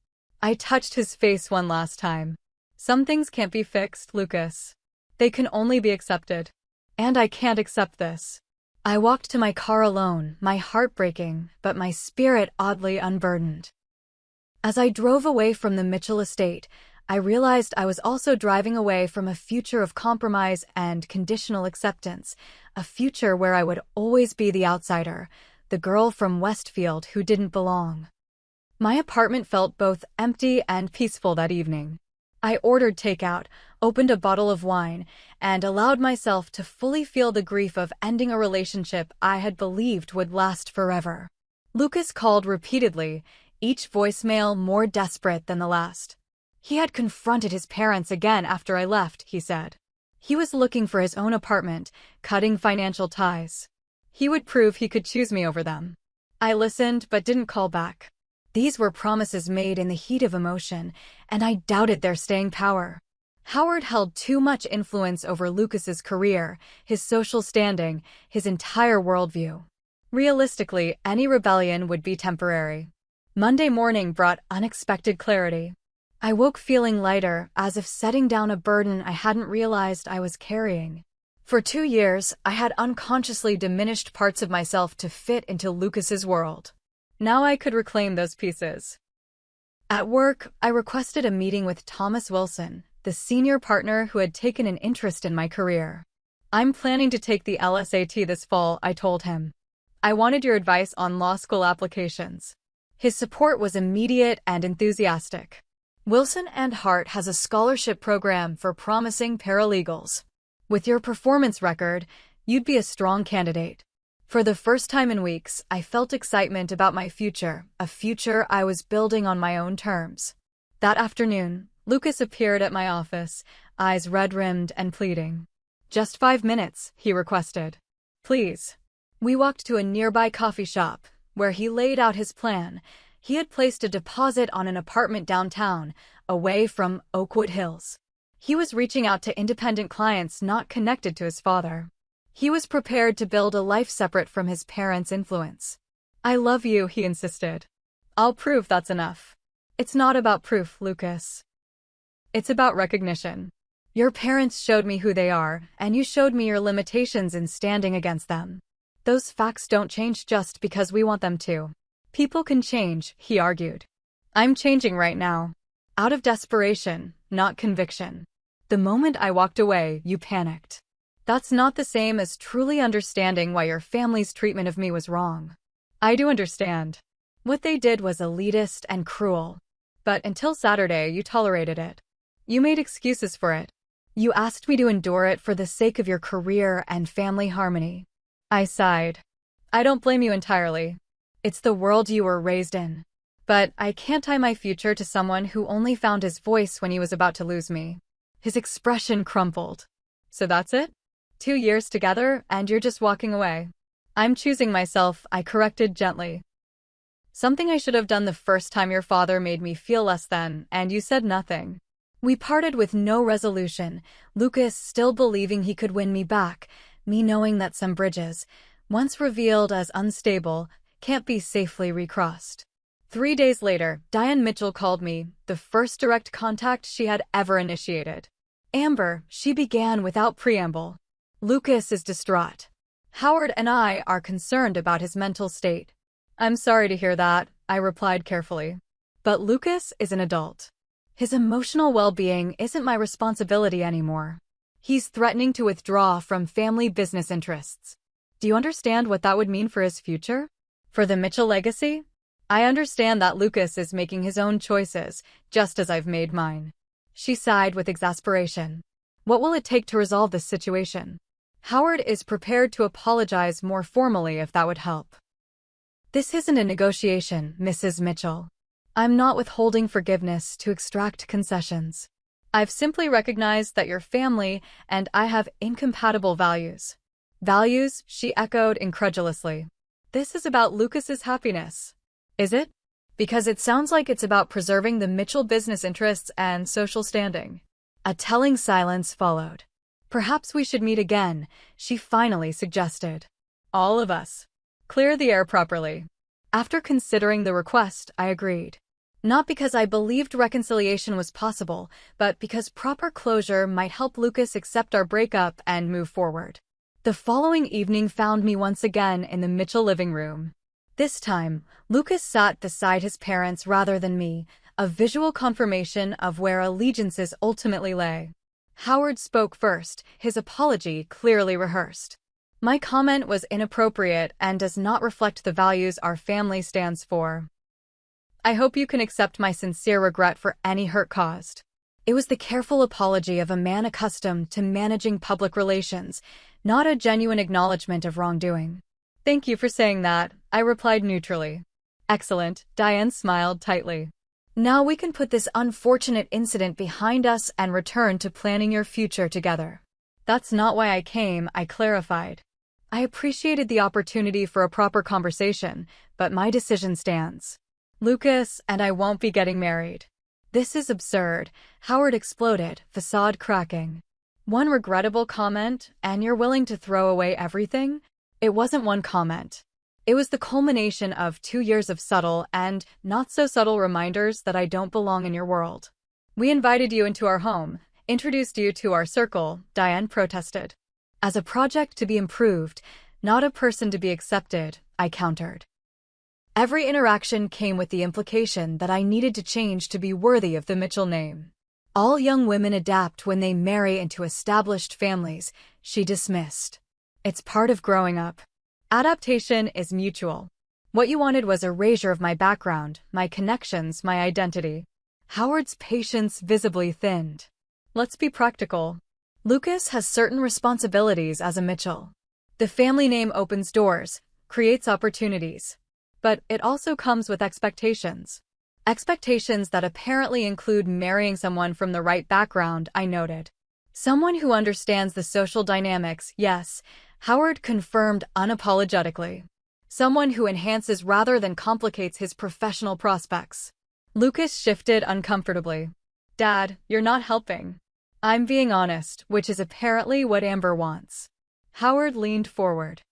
I touched his face one last time. Some things can't be fixed, Lucas. They can only be accepted. And I can't accept this. I walked to my car alone, my heart breaking, but my spirit oddly unburdened. As I drove away from the Mitchell estate, I realized I was also driving away from a future of compromise and conditional acceptance, a future where I would always be the outsider, the girl from Westfield who didn't belong. My apartment felt both empty and peaceful that evening. I ordered takeout, opened a bottle of wine, and allowed myself to fully feel the grief of ending a relationship I had believed would last forever. Lucas called repeatedly, each voicemail more desperate than the last. He had confronted his parents again after I left, he said. He was looking for his own apartment, cutting financial ties. He would prove he could choose me over them. I listened but didn't call back. These were promises made in the heat of emotion, and I doubted their staying power. Howard held too much influence over Lucas's career, his social standing, his entire worldview. Realistically, any rebellion would be temporary. Monday morning brought unexpected clarity. I woke feeling lighter, as if setting down a burden I hadn't realized I was carrying. For 2 years, I had unconsciously diminished parts of myself to fit into Lucas's world. Now I could reclaim those pieces. At work, I requested a meeting with Thomas Wilson, the senior partner who had taken an interest in my career. I'm planning to take the LSAT this fall, I told him. I wanted your advice on law school applications. His support was immediate and enthusiastic. Wilson and Hart has a scholarship program for promising paralegals. With your performance record, you'd be a strong candidate. For the first time in weeks, I felt excitement about my future, a future I was building on my own terms. That afternoon, Lucas appeared at my office, eyes red-rimmed and pleading. Just 5 minutes, he requested. Please. We walked to a nearby coffee shop, where he laid out his plan. He had placed a deposit on an apartment downtown, away from Oakwood Hills. He was reaching out to independent clients not connected to his father. He was prepared to build a life separate from his parents' influence. I love you, he insisted. I'll prove that's enough. It's not about proof, Lucas. It's about recognition. Your parents showed me who they are, and you showed me your limitations in standing against them. Those facts don't change just because we want them to. People can change, he argued. I'm changing right now. Out of desperation, not conviction. The moment I walked away, you panicked. That's not the same as truly understanding why your family's treatment of me was wrong. I do understand. What they did was elitist and cruel. But until Saturday, you tolerated it. You made excuses for it. You asked me to endure it for the sake of your career and family harmony. I sighed. I don't blame you entirely. It's the world you were raised in. But I can't tie my future to someone who only found his voice when he was about to lose me. His expression crumpled. So that's it? 2 years together, and you're just walking away. I'm choosing myself, I corrected gently. Something I should have done the first time your father made me feel less than, and you said nothing. We parted with no resolution, Lucas still believing he could win me back, me knowing that some bridges, once revealed as unstable, can't be safely recrossed. 3 days later, Diane Mitchell called me, the first direct contact she had ever initiated. Amber, she began without preamble. Lucas is distraught. Howard and I are concerned about his mental state. I'm sorry to hear that, I replied carefully. But Lucas is an adult. His emotional well-being isn't my responsibility anymore. He's threatening to withdraw from family business interests. Do you understand what that would mean for his future? For the Mitchell legacy? I understand that Lucas is making his own choices, just as I've made mine. She sighed with exasperation. What will it take to resolve this situation? Howard is prepared to apologize more formally if that would help. This isn't a negotiation, Mrs. Mitchell. I'm not withholding forgiveness to extract concessions. I've simply recognized that your family and I have incompatible values. Values? She echoed incredulously. This is about Lucas's happiness. Is it? Because it sounds like it's about preserving the Mitchell business interests and social standing. A telling silence followed. Perhaps we should meet again, she finally suggested. All of us. Clear the air properly. After considering the request, I agreed. Not because I believed reconciliation was possible, but because proper closure might help Lucas accept our breakup and move forward. The following evening found me once again in the Mitchell living room. This time, Lucas sat beside his parents rather than me, a visual confirmation of where allegiances ultimately lay. Howard spoke first, his apology clearly rehearsed. My comment was inappropriate and does not reflect the values our family stands for. I hope you can accept my sincere regret for any hurt caused. It was the careful apology of a man accustomed to managing public relations, not a genuine acknowledgement of wrongdoing. Thank you for saying that, I replied neutrally. Excellent, Diane smiled tightly. Now we can put this unfortunate incident behind us and return to planning your future together. That's not why I came, I clarified. I appreciated the opportunity for a proper conversation, but my decision stands. Lucas and I won't be getting married. This is absurd, Howard exploded, facade cracking. One regrettable comment, and you're willing to throw away everything? It wasn't one comment. It was the culmination of 2 years of subtle and not-so-subtle reminders that I don't belong in your world. We invited you into our home, introduced you to our circle, Diane protested. As a project to be improved, not a person to be accepted, I countered. Every interaction came with the implication that I needed to change to be worthy of the Mitchell name. All young women adapt when they marry into established families, she dismissed. It's part of growing up. Adaptation is mutual. What you wanted was erasure of my background, my connections, my identity. Howard's patience visibly thinned. Let's be practical. Lucas has certain responsibilities as a Mitchell. The family name opens doors, creates opportunities. But it also comes with expectations. Expectations that apparently include marrying someone from the right background, I noted. Someone who understands the social dynamics, yes, Howard confirmed unapologetically. Someone who enhances rather than complicates his professional prospects. Lucas shifted uncomfortably. Dad, you're not helping. I'm being honest, which is apparently what Amber wants. Howard leaned forward.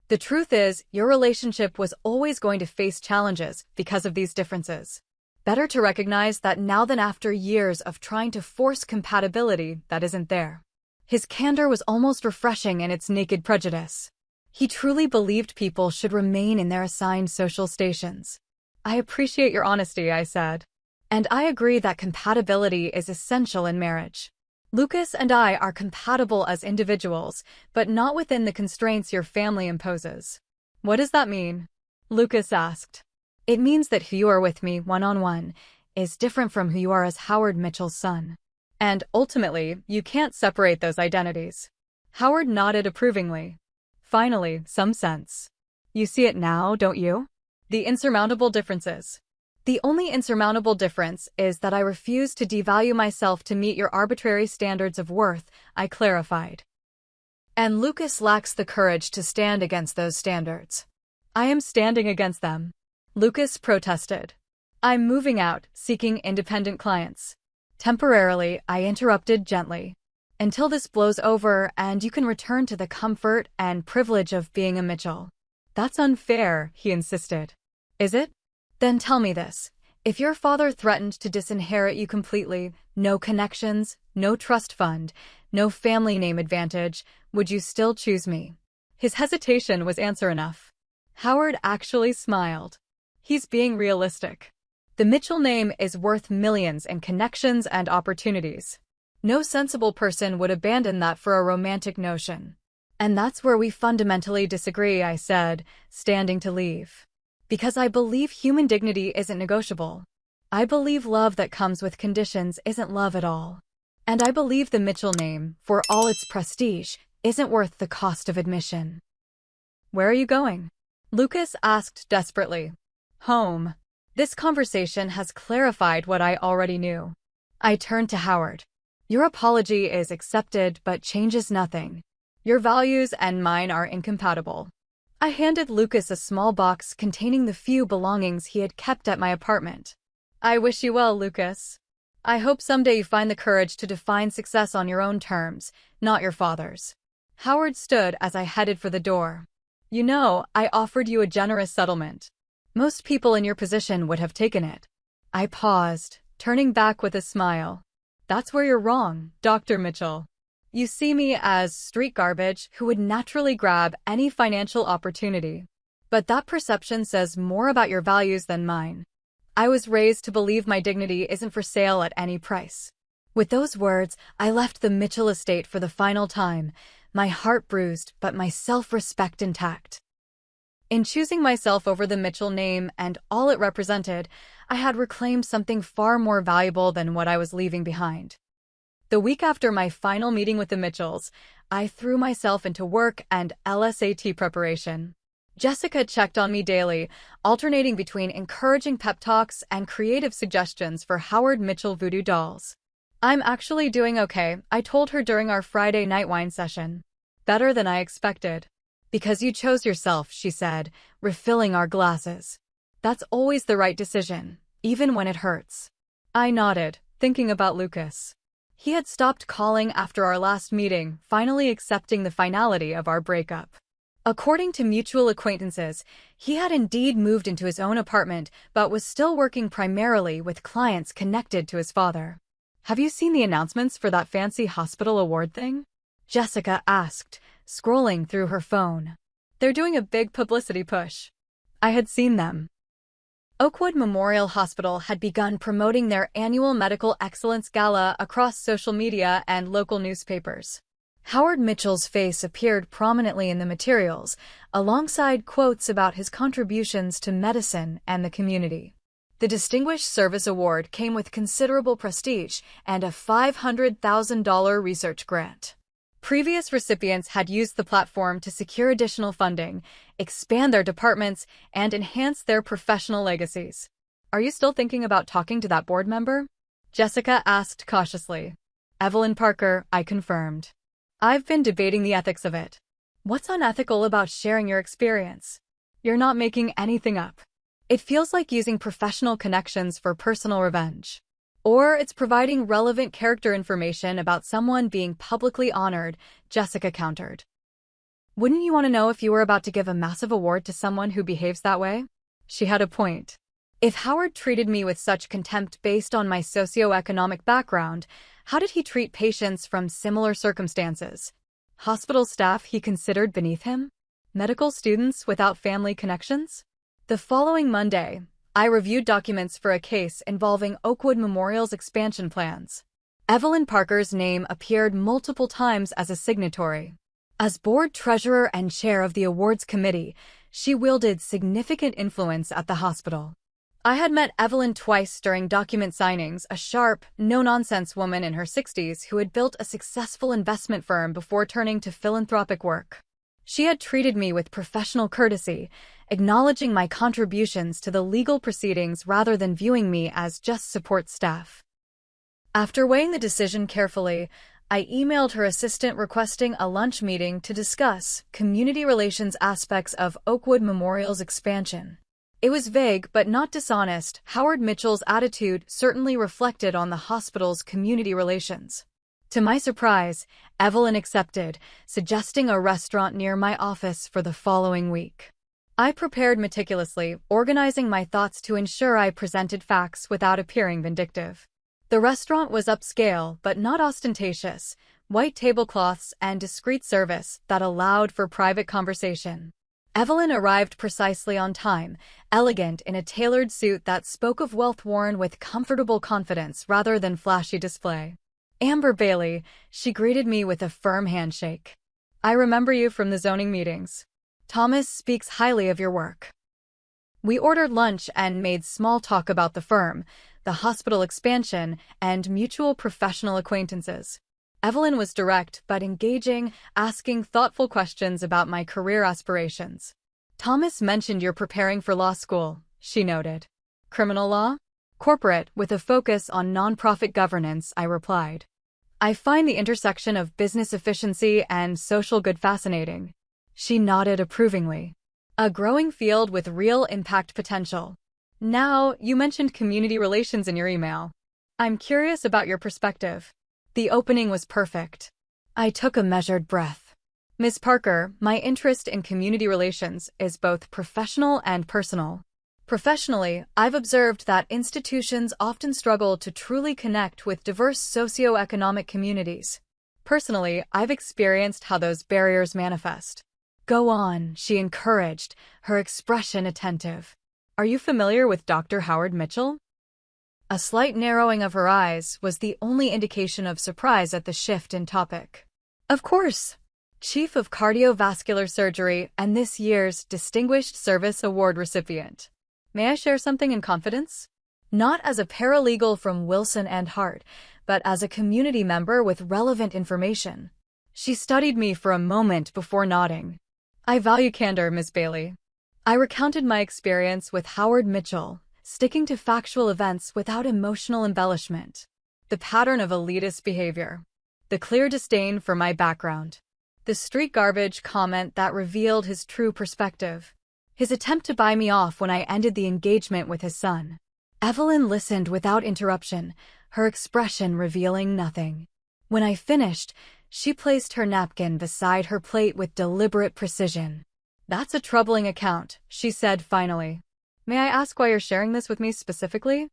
The truth is, your relationship was always going to face challenges because of these differences. Better to recognize that now than after years of trying to force compatibility that isn't there. His candor was almost refreshing in its naked prejudice. He truly believed people should remain in their assigned social stations. I appreciate your honesty, I said. And I agree that compatibility is essential in marriage. Lucas and I are compatible as individuals, but not within the constraints your family imposes. What does that mean? Lucas asked. It means that who you are with me one-on-one is different from who you are as Howard Mitchell's son. And ultimately, you can't separate those identities. Howard nodded approvingly. Finally, some sense. You see it now, don't you? The insurmountable differences. The only insurmountable difference is that I refuse to devalue myself to meet your arbitrary standards of worth, I clarified. And Lucas lacks the courage to stand against those standards. I am standing against them. Lucas protested. I'm moving out, seeking independent clients. Temporarily, I interrupted gently. Until this blows over and you can return to the comfort and privilege of being a Mitchell. That's unfair, he insisted. Is it? Then tell me this. If your father threatened to disinherit you completely, no connections, no trust fund, no family name advantage, would you still choose me? His hesitation was answer enough. Howard actually smiled. He's being realistic. The Mitchell name is worth millions in connections and opportunities. No sensible person would abandon that for a romantic notion. And that's where we fundamentally disagree, I said, standing to leave. Because I believe human dignity isn't negotiable. I believe love that comes with conditions isn't love at all. And I believe the Mitchell name, for all its prestige, isn't worth the cost of admission. Where are you going? Lucas asked desperately. Home. This conversation has clarified what I already knew. I turned to Howard. Your apology is accepted but changes nothing. Your values and mine are incompatible. I handed Lucas a small box containing the few belongings he had kept at my apartment. I wish you well, Lucas. I hope someday you find the courage to define success on your own terms, not your father's. Howard stood as I headed for the door. You know, I offered you a generous settlement. Most people in your position would have taken it. I paused, turning back with a smile. That's where you're wrong, Dr. Mitchell. You see me as street garbage who would naturally grab any financial opportunity. But that perception says more about your values than mine. I was raised to believe my dignity isn't for sale at any price. With those words, I left the Mitchell estate for the final time, my heart bruised but my self-respect intact. In choosing myself over the Mitchell name and all it represented, I had reclaimed something far more valuable than what I was leaving behind. The week after my final meeting with the Mitchells, I threw myself into work and LSAT preparation. Jessica checked on me daily, alternating between encouraging pep talks and creative suggestions for Howard Mitchell voodoo dolls. I'm actually doing okay, I told her during our Friday night wine session. Better than I expected. Because you chose yourself, she said, refilling our glasses. That's always the right decision, even when it hurts. I nodded, thinking about Lucas. He had stopped calling after our last meeting, finally accepting the finality of our breakup. According to mutual acquaintances, he had indeed moved into his own apartment, but was still working primarily with clients connected to his father. Have you seen the announcements for that fancy hospital award thing? Jessica asked, scrolling through her phone. They're doing a big publicity push. I had seen them. Oakwood Memorial Hospital had begun promoting their annual Medical Excellence Gala across social media and local newspapers. Howard Mitchell's face appeared prominently in the materials, alongside quotes about his contributions to medicine and the community. The Distinguished Service Award came with considerable prestige and a $500,000 research grant. Previous recipients had used the platform to secure additional funding, expand their departments, and enhance their professional legacies. Are you still thinking about talking to that board member? Jessica asked cautiously. Evelyn Parker, I confirmed. I've been debating the ethics of it. What's unethical about sharing your experience? You're not making anything up. It feels like using professional connections for personal revenge. Or it's providing relevant character information about someone being publicly honored, Jessica countered. Wouldn't you want to know if you were about to give a massive award to someone who behaves that way? She had a point. If Howard treated me with such contempt based on my socioeconomic background, how did he treat patients from similar circumstances? Hospital staff he considered beneath him? Medical students without family connections? The following Monday, I reviewed documents for a case involving Oakwood Memorial's expansion plans. Evelyn Parker's name appeared multiple times as a signatory. As board treasurer and chair of the awards committee, she wielded significant influence at the hospital. I had met Evelyn twice during document signings, a sharp, no-nonsense woman in her 60s who had built a successful investment firm before turning to philanthropic work. She had treated me with professional courtesy, acknowledging my contributions to the legal proceedings rather than viewing me as just support staff. After weighing the decision carefully, I emailed her assistant requesting a lunch meeting to discuss community relations aspects of Oakwood Memorial's expansion. It was vague but not dishonest. Howard Mitchell's attitude certainly reflected on the hospital's community relations. To my surprise, Evelyn accepted, suggesting a restaurant near my office for the following week. I prepared meticulously, organizing my thoughts to ensure I presented facts without appearing vindictive. The restaurant was upscale but not ostentatious, white tablecloths and discreet service that allowed for private conversation. Evelyn arrived precisely on time, elegant in a tailored suit that spoke of wealth worn with comfortable confidence rather than flashy display. Amber Bailey, she greeted me with a firm handshake. I remember you from the zoning meetings. Thomas speaks highly of your work. We ordered lunch and made small talk about the firm, the hospital expansion, and mutual professional acquaintances. Evelyn was direct but engaging, asking thoughtful questions about my career aspirations. Thomas mentioned you're preparing for law school, she noted. Criminal law? Corporate, with a focus on nonprofit governance, I replied. I find the intersection of business efficiency and social good fascinating. She nodded approvingly. A growing field with real impact potential. Now, you mentioned community relations in your email. I'm curious about your perspective. The opening was perfect. I took a measured breath. Ms. Parker, my interest in community relations is both professional and personal. Professionally, I've observed that institutions often struggle to truly connect with diverse socioeconomic communities. Personally, I've experienced how those barriers manifest. Go on, she encouraged, her expression attentive. Are you familiar with Dr. Howard Mitchell? A slight narrowing of her eyes was the only indication of surprise at the shift in topic. Of course. Chief of Cardiovascular Surgery and this year's Distinguished Service Award recipient. May I share something in confidence? Not as a paralegal from Wilson and Hart, but as a community member with relevant information. She studied me for a moment before nodding. I value candor, Ms. Bailey. I recounted my experience with Howard Mitchell, sticking to factual events without emotional embellishment. The pattern of elitist behavior. The clear disdain for my background. The street garbage comment that revealed his true perspective. His attempt to buy me off when I ended the engagement with his son. Evelyn listened without interruption, her expression revealing nothing. When I finished, she placed her napkin beside her plate with deliberate precision. That's a troubling account, she said finally. May I ask why you're sharing this with me specifically?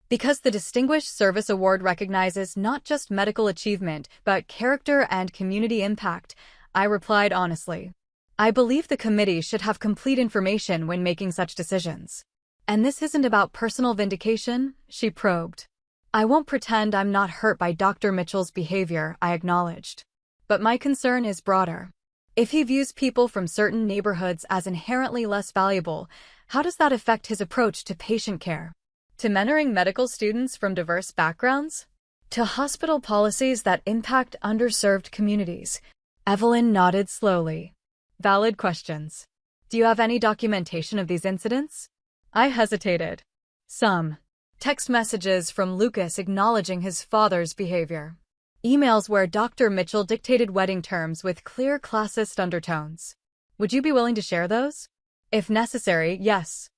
Because the Distinguished Service Award recognizes not just medical achievement, but character and community impact, I replied honestly. I believe the committee should have complete information when making such decisions. And this isn't about personal vindication, she probed. I won't pretend I'm not hurt by Dr. Mitchell's behavior, I acknowledged. But my concern is broader. If he views people from certain neighborhoods as inherently less valuable, how does that affect his approach to patient care? To mentoring medical students from diverse backgrounds? To hospital policies that impact underserved communities? Evelyn nodded slowly. Valid questions. Do you have any documentation of these incidents? I hesitated. Some. Text messages from Lucas acknowledging his father's behavior. Emails where Dr. Mitchell dictated wedding terms with clear classist undertones. Would you be willing to share those? If necessary, yes.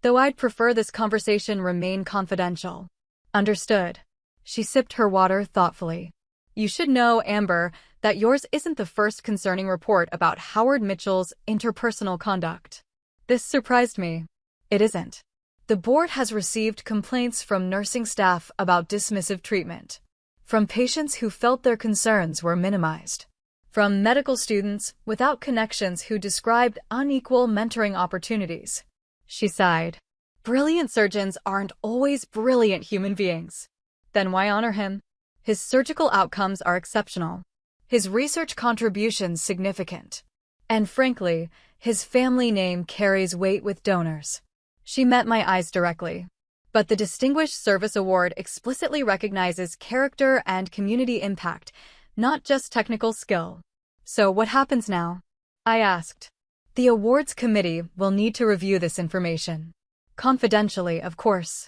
Though I'd prefer this conversation remain confidential. Understood. She sipped her water thoughtfully. You should know, Amber, that yours isn't the first concerning report about Howard Mitchell's interpersonal conduct. This surprised me. It isn't. The board has received complaints from nursing staff about dismissive treatment. From patients who felt their concerns were minimized. From medical students without connections who described unequal mentoring opportunities. She sighed. Brilliant surgeons aren't always brilliant human beings. Then why honor him? His surgical outcomes are exceptional. His research contributions significant. And frankly, his family name carries weight with donors. She met my eyes directly. But the Distinguished Service Award explicitly recognizes character and community impact, not just technical skill. So what happens now? I asked. The awards committee will need to review this information. Confidentially, of course.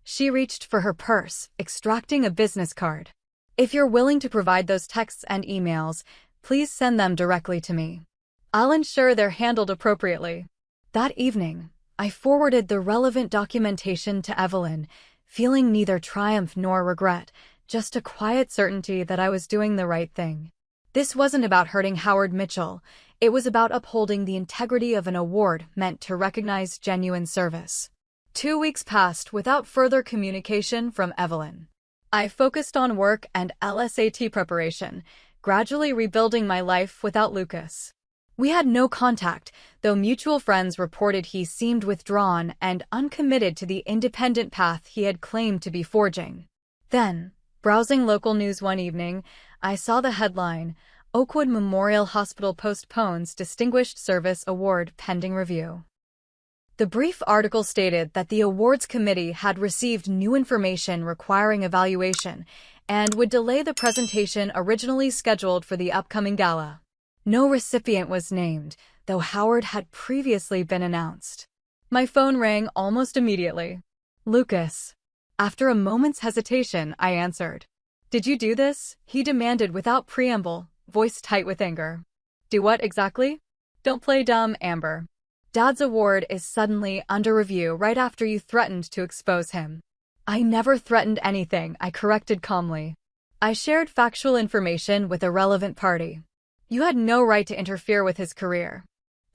She reached for her purse, extracting a business card. If you're willing to provide those texts and emails, please send them directly to me. I'll ensure they're handled appropriately. That evening, I forwarded the relevant documentation to Evelyn, feeling neither triumph nor regret, just a quiet certainty that I was doing the right thing. This wasn't about hurting Howard Mitchell. It was about upholding the integrity of an award meant to recognize genuine service. 2 weeks passed without further communication from Evelyn. I focused on work and LSAT preparation, gradually rebuilding my life without Lucas. We had no contact, though mutual friends reported he seemed withdrawn and uncommitted to the independent path he had claimed to be forging. Then, browsing local news one evening, I saw the headline, Oakwood Memorial Hospital postpones Distinguished Service Award pending review. The brief article stated that the awards committee had received new information requiring evaluation and would delay the presentation originally scheduled for the upcoming gala. No recipient was named, though Howard had previously been announced. My phone rang almost immediately. Lucas. After a moment's hesitation, I answered. Did you do this? He demanded without preamble, voice tight with anger. Do what exactly? Don't play dumb, Amber. Dad's award is suddenly under review right after you threatened to expose him. I never threatened anything, I corrected calmly. I shared factual information with a relevant party. You had no right to interfere with his career.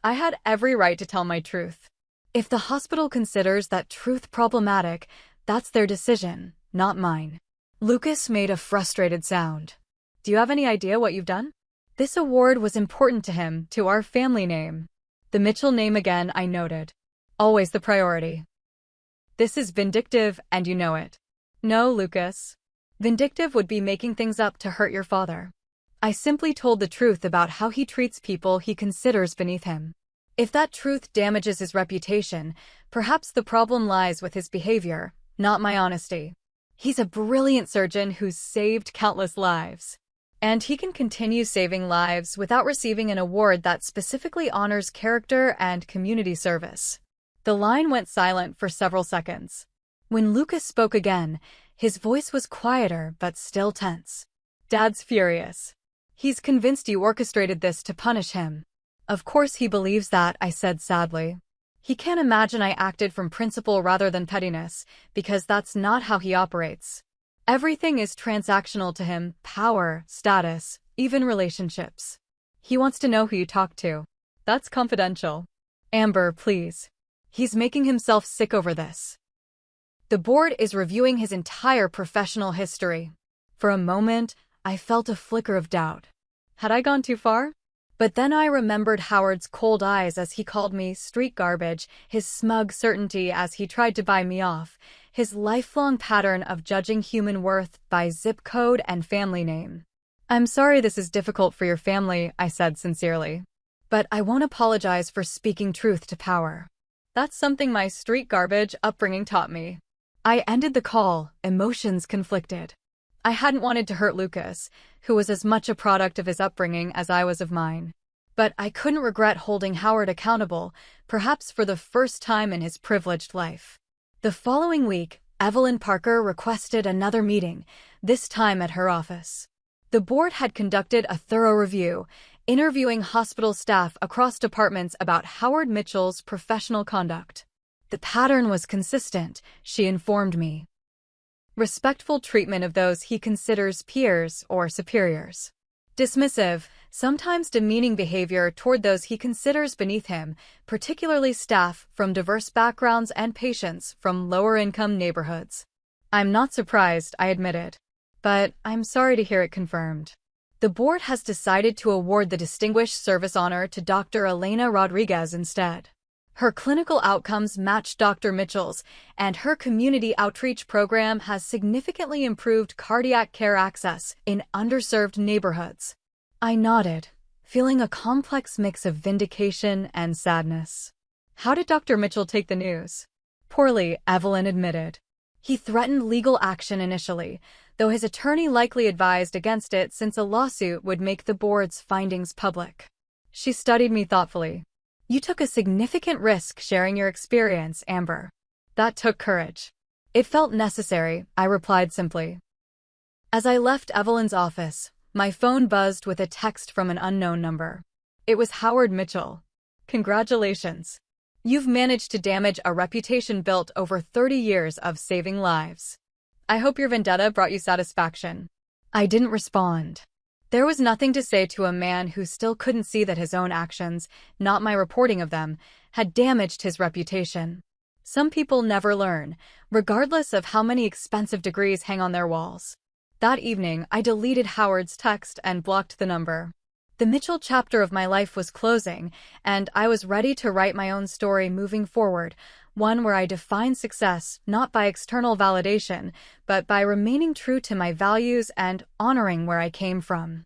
I had every right to tell my truth. If the hospital considers that truth problematic, that's their decision, not mine. Lucas made a frustrated sound. Do you have any idea what you've done? This award was important to him, to our family name. The Mitchell name again, I noted. Always the priority. This is vindictive, and you know it. No, Lucas. Vindictive would be making things up to hurt your father. I simply told the truth about how he treats people he considers beneath him. If that truth damages his reputation, perhaps the problem lies with his behavior, not my honesty. He's a brilliant surgeon who's saved countless lives. And he can continue saving lives without receiving an award that specifically honors character and community service. The line went silent for several seconds. When Lucas spoke again, his voice was quieter but still tense. Dad's furious. He's convinced you orchestrated this to punish him. Of course he believes that, I said sadly. He can't imagine I acted from principle rather than pettiness, because that's not how he operates. Everything is transactional to him, power, status, even relationships. He wants to know who you talk to. That's confidential. Amber, please. He's making himself sick over this. The board is reviewing his entire professional history. For a moment, I felt a flicker of doubt. Had I gone too far? But then I remembered Howard's cold eyes as he called me street garbage, his smug certainty as he tried to buy me off, his lifelong pattern of judging human worth by zip code and family name. I'm sorry this is difficult for your family, I said sincerely. But I won't apologize for speaking truth to power. That's something my street garbage upbringing taught me. I ended the call, emotions conflicted. I hadn't wanted to hurt Lucas, who was as much a product of his upbringing as I was of mine. But I couldn't regret holding Howard accountable, perhaps for the first time in his privileged life. The following week, Evelyn Parker requested another meeting, this time at her office. The board had conducted a thorough review, interviewing hospital staff across departments about Howard Mitchell's professional conduct. The pattern was consistent, she informed me. Respectful treatment of those he considers peers or superiors. Dismissive, sometimes demeaning behavior toward those he considers beneath him, particularly staff from diverse backgrounds and patients from lower-income neighborhoods. I'm not surprised, I admitted. But I'm sorry to hear it confirmed. The board has decided to award the Distinguished Service Honor to Dr. Elena Rodriguez instead. Her clinical outcomes match Dr. Mitchell's, and her community outreach program has significantly improved cardiac care access in underserved neighborhoods. I nodded, feeling a complex mix of vindication and sadness. How did Dr. Mitchell take the news? Poorly, Evelyn admitted. He threatened legal action initially, though his attorney likely advised against it since a lawsuit would make the board's findings public. She studied me thoughtfully. You took a significant risk sharing your experience, Amber. That took courage. It felt necessary, I replied simply. As I left Evelyn's office, my phone buzzed with a text from an unknown number. It was Howard Mitchell. Congratulations. You've managed to damage a reputation built over 30 years of saving lives. I hope your vendetta brought you satisfaction. I didn't respond. There was nothing to say to a man who still couldn't see that his own actions, not my reporting of them, had damaged his reputation. Some people never learn, regardless of how many expensive degrees hang on their walls. That evening, I deleted Howard's text and blocked the number. The Mitchell chapter of my life was closing, and I was ready to write my own story moving forward, one where I define success not by external validation, but by remaining true to my values and honoring where I came from.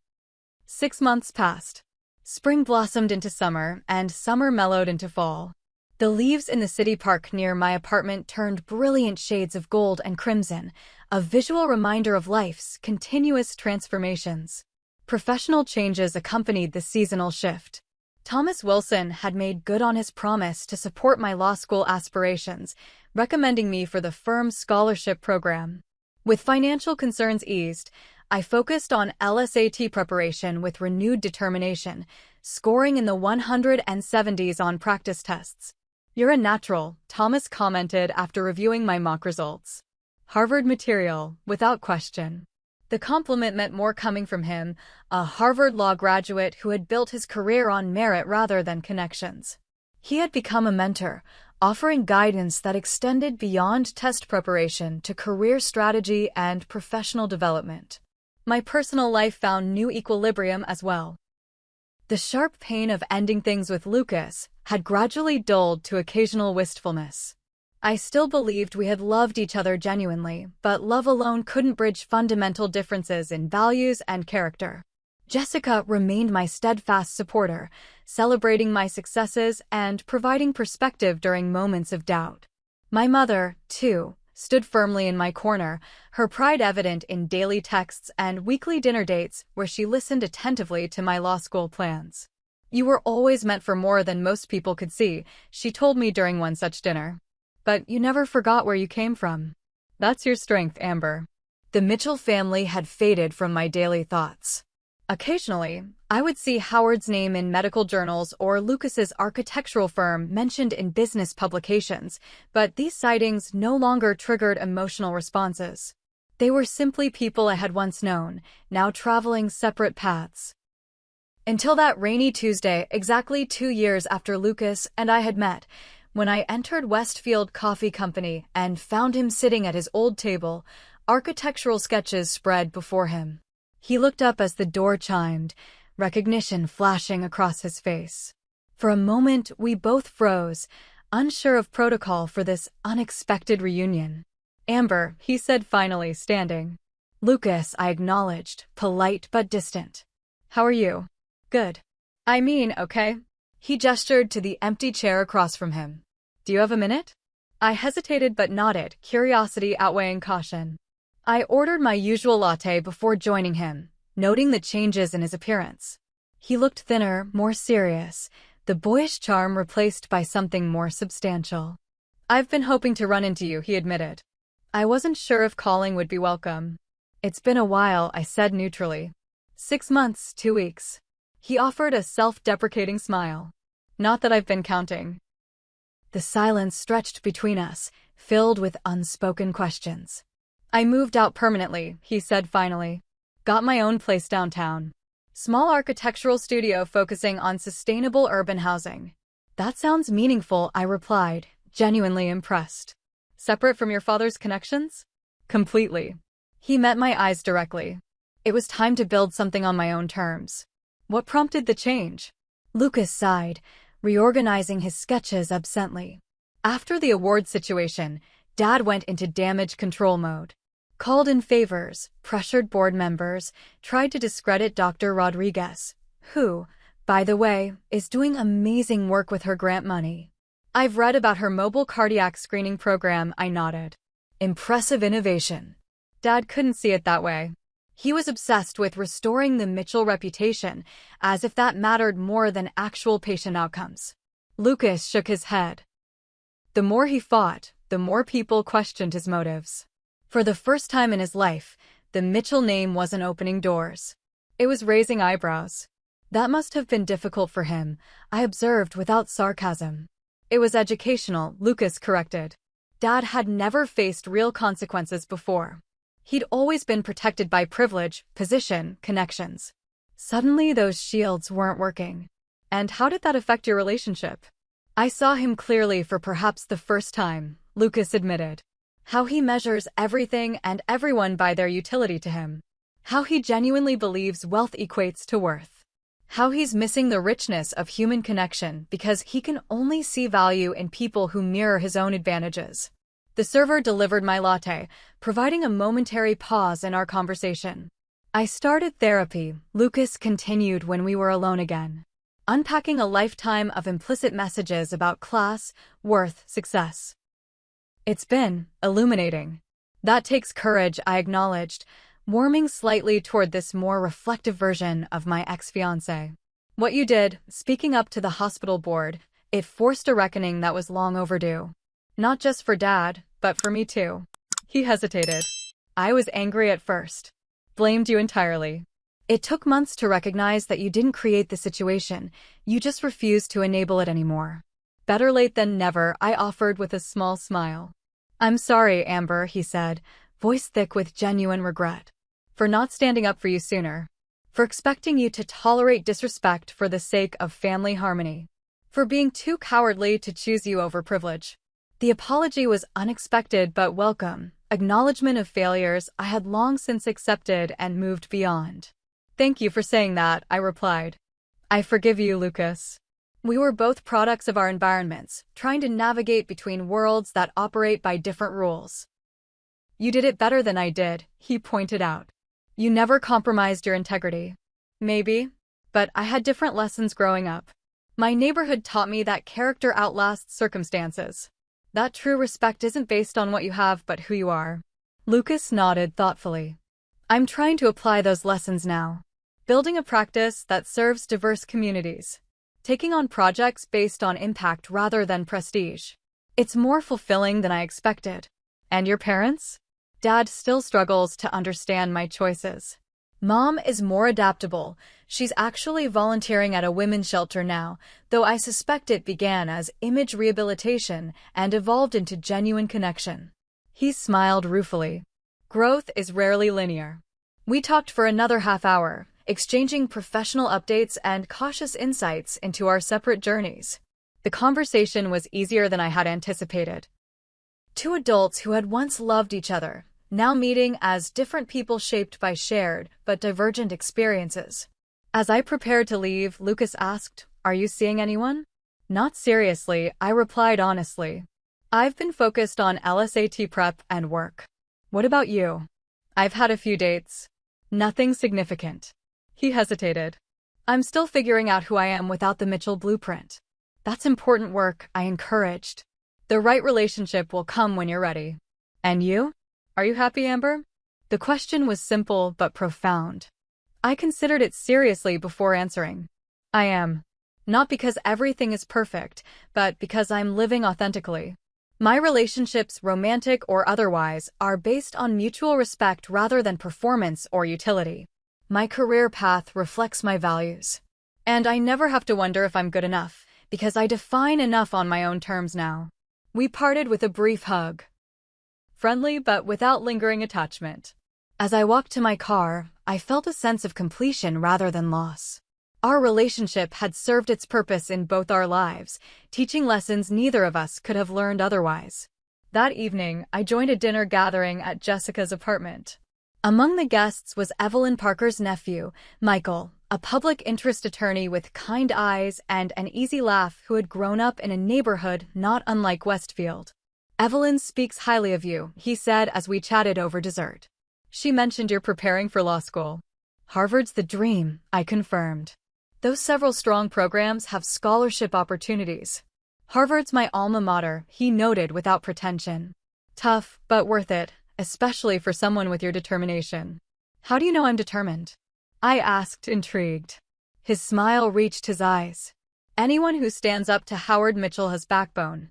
6 months passed. Spring blossomed into summer, and summer mellowed into fall. The leaves in the city park near my apartment turned brilliant shades of gold and crimson, a visual reminder of life's continuous transformations. Professional changes accompanied the seasonal shift. Thomas Wilson had made good on his promise to support my law school aspirations, recommending me for the firm's scholarship program. With financial concerns eased, I focused on LSAT preparation with renewed determination, scoring in the 170s on practice tests. "You're a natural," Thomas commented after reviewing my mock results. Harvard material, without question. The compliment meant more coming from him, a Harvard law graduate who had built his career on merit rather than connections. He had become a mentor, offering guidance that extended beyond test preparation to career strategy and professional development. My personal life found new equilibrium as well. The sharp pain of ending things with Lucas had gradually dulled to occasional wistfulness. I still believed we had loved each other genuinely, but love alone couldn't bridge fundamental differences in values and character. Jessica remained my steadfast supporter, celebrating my successes and providing perspective during moments of doubt. My mother, too, stood firmly in my corner, her pride evident in daily texts and weekly dinner dates where she listened attentively to my law school plans. "You were always meant for more than most people could see," she told me during one such dinner. "But you never forgot where you came from. That's your strength, Amber." The Mitchell family had faded from my daily thoughts. Occasionally, I would see Howard's name in medical journals or Lucas's architectural firm mentioned in business publications, but these sightings no longer triggered emotional responses. They were simply people I had once known, now traveling separate paths. Until that rainy Tuesday, exactly 2 years after Lucas and I had met, when I entered Westfield Coffee Company and found him sitting at his old table, architectural sketches spread before him. He looked up as the door chimed, recognition flashing across his face. For a moment, we both froze, unsure of protocol for this unexpected reunion. "Amber," he said finally, standing. "Lucas," I acknowledged, polite but distant. "How are you?" "Good. I mean, okay." He gestured to the empty chair across from him. "Do you have a minute?" I hesitated but nodded, curiosity outweighing caution. I ordered my usual latte before joining him, noting the changes in his appearance. He looked thinner, more serious, the boyish charm replaced by something more substantial. "I've been hoping to run into you," he admitted. I wasn't sure if calling would be welcome. "It's been a while," I said neutrally. 6 months, 2 weeks. He offered a self-deprecating smile. "Not that I've been counting." The silence stretched between us, filled with unspoken questions. "I moved out permanently," he said finally. "Got my own place downtown. Small architectural studio focusing on sustainable urban housing." "That sounds meaningful," I replied, genuinely impressed. "Separate from your father's connections?" "Completely." He met my eyes directly. It was time to build something on my own terms. "What prompted the change?" Lucas sighed, reorganizing his sketches absently. After the award situation, Dad went into damage control mode. Called in favors, pressured board members, tried to discredit Dr. Rodriguez, who, by the way, is doing amazing work with her grant money. "I've read about her mobile cardiac screening program," I nodded. "Impressive innovation." Dad couldn't see it that way. He was obsessed with restoring the Mitchell reputation, as if that mattered more than actual patient outcomes. Lucas shook his head. The more he fought, the more people questioned his motives. For the first time in his life, the Mitchell name wasn't opening doors. It was raising eyebrows. "That must have been difficult for him," I observed without sarcasm. "It was educational," Lucas corrected. Dad had never faced real consequences before. He'd always been protected by privilege, position, connections. Suddenly those shields weren't working. "And how did that affect your relationship?" "I saw him clearly for perhaps the first time," Lucas admitted. "How he measures everything and everyone by their utility to him. How he genuinely believes wealth equates to worth. How he's missing the richness of human connection because he can only see value in people who mirror his own advantages." The server delivered my latte, providing a momentary pause in our conversation. "I started therapy," Lucas continued when we were alone again. unpacking a lifetime of implicit messages about class, worth, success. It's been illuminating. That takes courage, I acknowledged, warming slightly toward this more reflective version of my ex-fiancé. What you did, speaking up to the hospital board, it forced a reckoning that was long overdue. Not just for Dad, but for me too. He hesitated. I was angry at first. Blamed you entirely. It took months to recognize that you didn't create the situation, you just refused to enable it anymore. Better late than never, I offered with a small smile. I'm sorry, Amber, he said, voice thick with genuine regret. For not standing up for you sooner. For expecting you to tolerate disrespect for the sake of family harmony. For being too cowardly to choose you over privilege. The apology was unexpected but welcome, acknowledgement of failures I had long since accepted and moved beyond. Thank you for saying that, I replied. I forgive you, Lucas. We were both products of our environments, trying to navigate between worlds that operate by different rules. You did it better than I did, he pointed out. You never compromised your integrity. Maybe, but I had different lessons growing up. My neighborhood taught me that character outlasts circumstances. That true respect isn't based on what you have but who you are. Lucas nodded thoughtfully. I'm trying to apply those lessons now. Building a practice that serves diverse communities. Taking on projects based on impact rather than prestige. It's more fulfilling than I expected. And your parents? Dad still struggles to understand my choices. Mom is more adaptable. She's actually volunteering at a women's shelter now, though I suspect it began as image rehabilitation and evolved into genuine connection. He smiled ruefully. Growth is rarely linear. We talked for another half hour, exchanging professional updates and cautious insights into our separate journeys. The conversation was easier than I had anticipated. Two adults who had once loved each other, now meeting as different people shaped by shared but divergent experiences. As I prepared to leave, Lucas asked, "Are you seeing anyone?" Not seriously, I replied honestly. I've been focused on LSAT prep and work. What about you? I've had a few dates. Nothing significant. He hesitated. I'm still figuring out who I am without the Mitchell blueprint. That's important work, I encouraged. The right relationship will come when you're ready. And you? Are you happy, Amber? The question was simple but profound. I considered it seriously before answering. I am. Not because everything is perfect, but because I'm living authentically. My relationships, romantic or otherwise, are based on mutual respect rather than performance or utility. My career path reflects my values. And I never have to wonder if I'm good enough, because I define enough on my own terms now. We parted with a brief hug. Friendly but without lingering attachment. As I walked to my car, I felt a sense of completion rather than loss. Our relationship had served its purpose in both our lives, teaching lessons neither of us could have learned otherwise. That evening, I joined a dinner gathering at Jessica's apartment. Among the guests was Evelyn Parker's nephew, Michael, a public interest attorney with kind eyes and an easy laugh who had grown up in a neighborhood not unlike Westfield. Evelyn speaks highly of you, he said as we chatted over dessert. She mentioned you're preparing for law school. Harvard's the dream, I confirmed. Those several strong programs have scholarship opportunities. Harvard's my alma mater, he noted without pretension. Tough, but worth it, especially for someone with your determination. How do you know I'm determined? I asked, intrigued. His smile reached his eyes. Anyone who stands up to Howard Mitchell has backbone.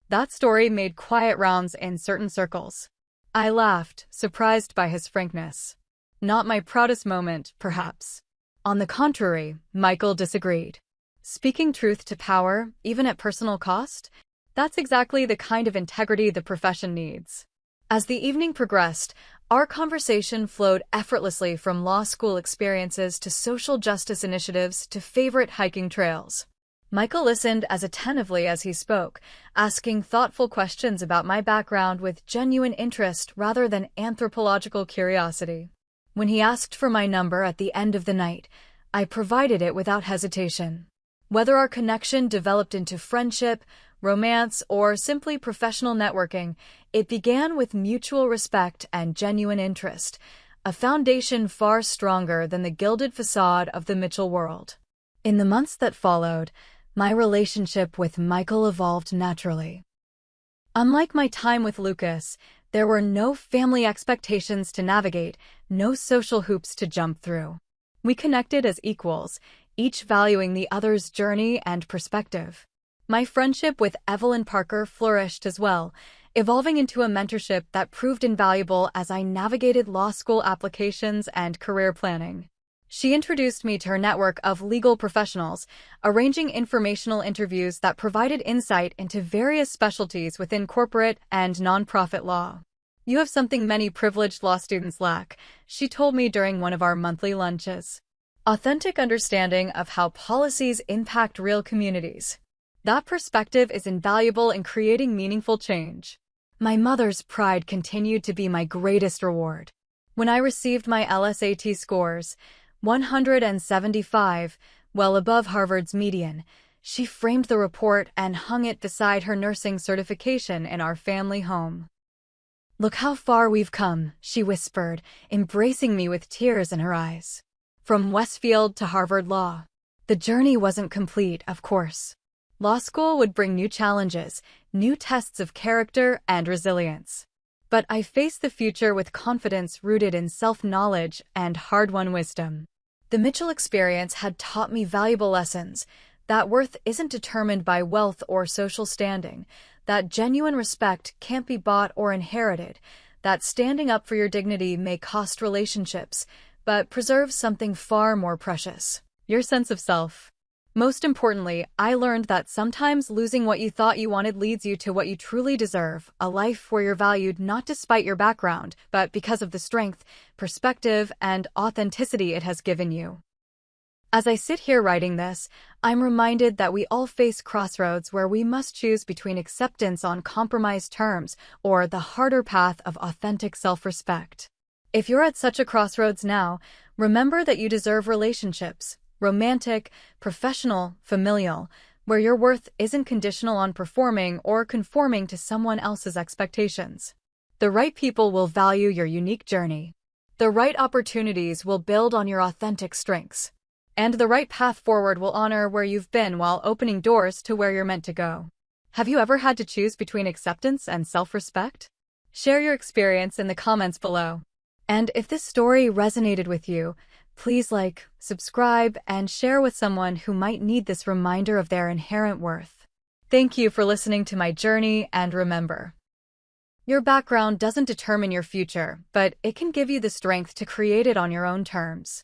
That story made quiet rounds in certain circles. I laughed, surprised by his frankness. Not my proudest moment, perhaps. On the contrary, Michael disagreed. Speaking truth to power, even at personal cost? That's exactly the kind of integrity the profession needs. As the evening progressed, our conversation flowed effortlessly from law school experiences to social justice initiatives to favorite hiking trails. Michael listened as attentively as he spoke, asking thoughtful questions about my background with genuine interest rather than anthropological curiosity. When he asked for my number at the end of the night, I provided it without hesitation. Whether our connection developed into friendship, romance, or simply professional networking, it began with mutual respect and genuine interest, a foundation far stronger than the gilded facade of the Mitchell world. In the months that followed, my relationship with Michael evolved naturally. Unlike my time with Lucas, there were no family expectations to navigate, no social hoops to jump through. We connected as equals, each valuing the other's journey and perspective. My friendship with Evelyn Parker flourished as well, evolving into a mentorship that proved invaluable as I navigated law school applications and career planning. She introduced me to her network of legal professionals, arranging informational interviews that provided insight into various specialties within corporate and nonprofit law. "You have something many privileged law students lack," she told me during one of our monthly lunches. "Authentic understanding of how policies impact real communities. That perspective is invaluable in creating meaningful change." My mother's pride continued to be my greatest reward. When I received my LSAT scores, 175, well above Harvard's median, she framed the report and hung it beside her nursing certification in our family home. "Look how far we've come," she whispered, embracing me with tears in her eyes. From Westfield to Harvard Law. The journey wasn't complete, of course. Law school would bring new challenges, new tests of character and resilience. But I faced the future with confidence rooted in self-knowledge and hard-won wisdom. The Mitchell experience had taught me valuable lessons: that worth isn't determined by wealth or social standing, that genuine respect can't be bought or inherited, that standing up for your dignity may cost relationships, but preserves something far more precious: your sense of self. Most importantly, I learned that sometimes losing what you thought you wanted leads you to what you truly deserve: a life where you're valued not despite your background, but because of the strength, perspective, and authenticity it has given you. As I sit here writing this, I'm reminded that we all face crossroads where we must choose between acceptance on compromised terms or the harder path of authentic self-respect. If you're at such a crossroads now, remember that you deserve relationships, romantic, professional, familial, where your worth isn't conditional on performing or conforming to someone else's expectations. The right people will value your unique journey. The right opportunities will build on your authentic strengths. And the right path forward will honor where you've been while opening doors to where you're meant to go. Have you ever had to choose between acceptance and self-respect? Share your experience in the comments below. And if this story resonated with you, please like, subscribe, and share with someone who might need this reminder of their inherent worth. Thank you for listening to my journey, and remember, your background doesn't determine your future, but it can give you the strength to create it on your own terms.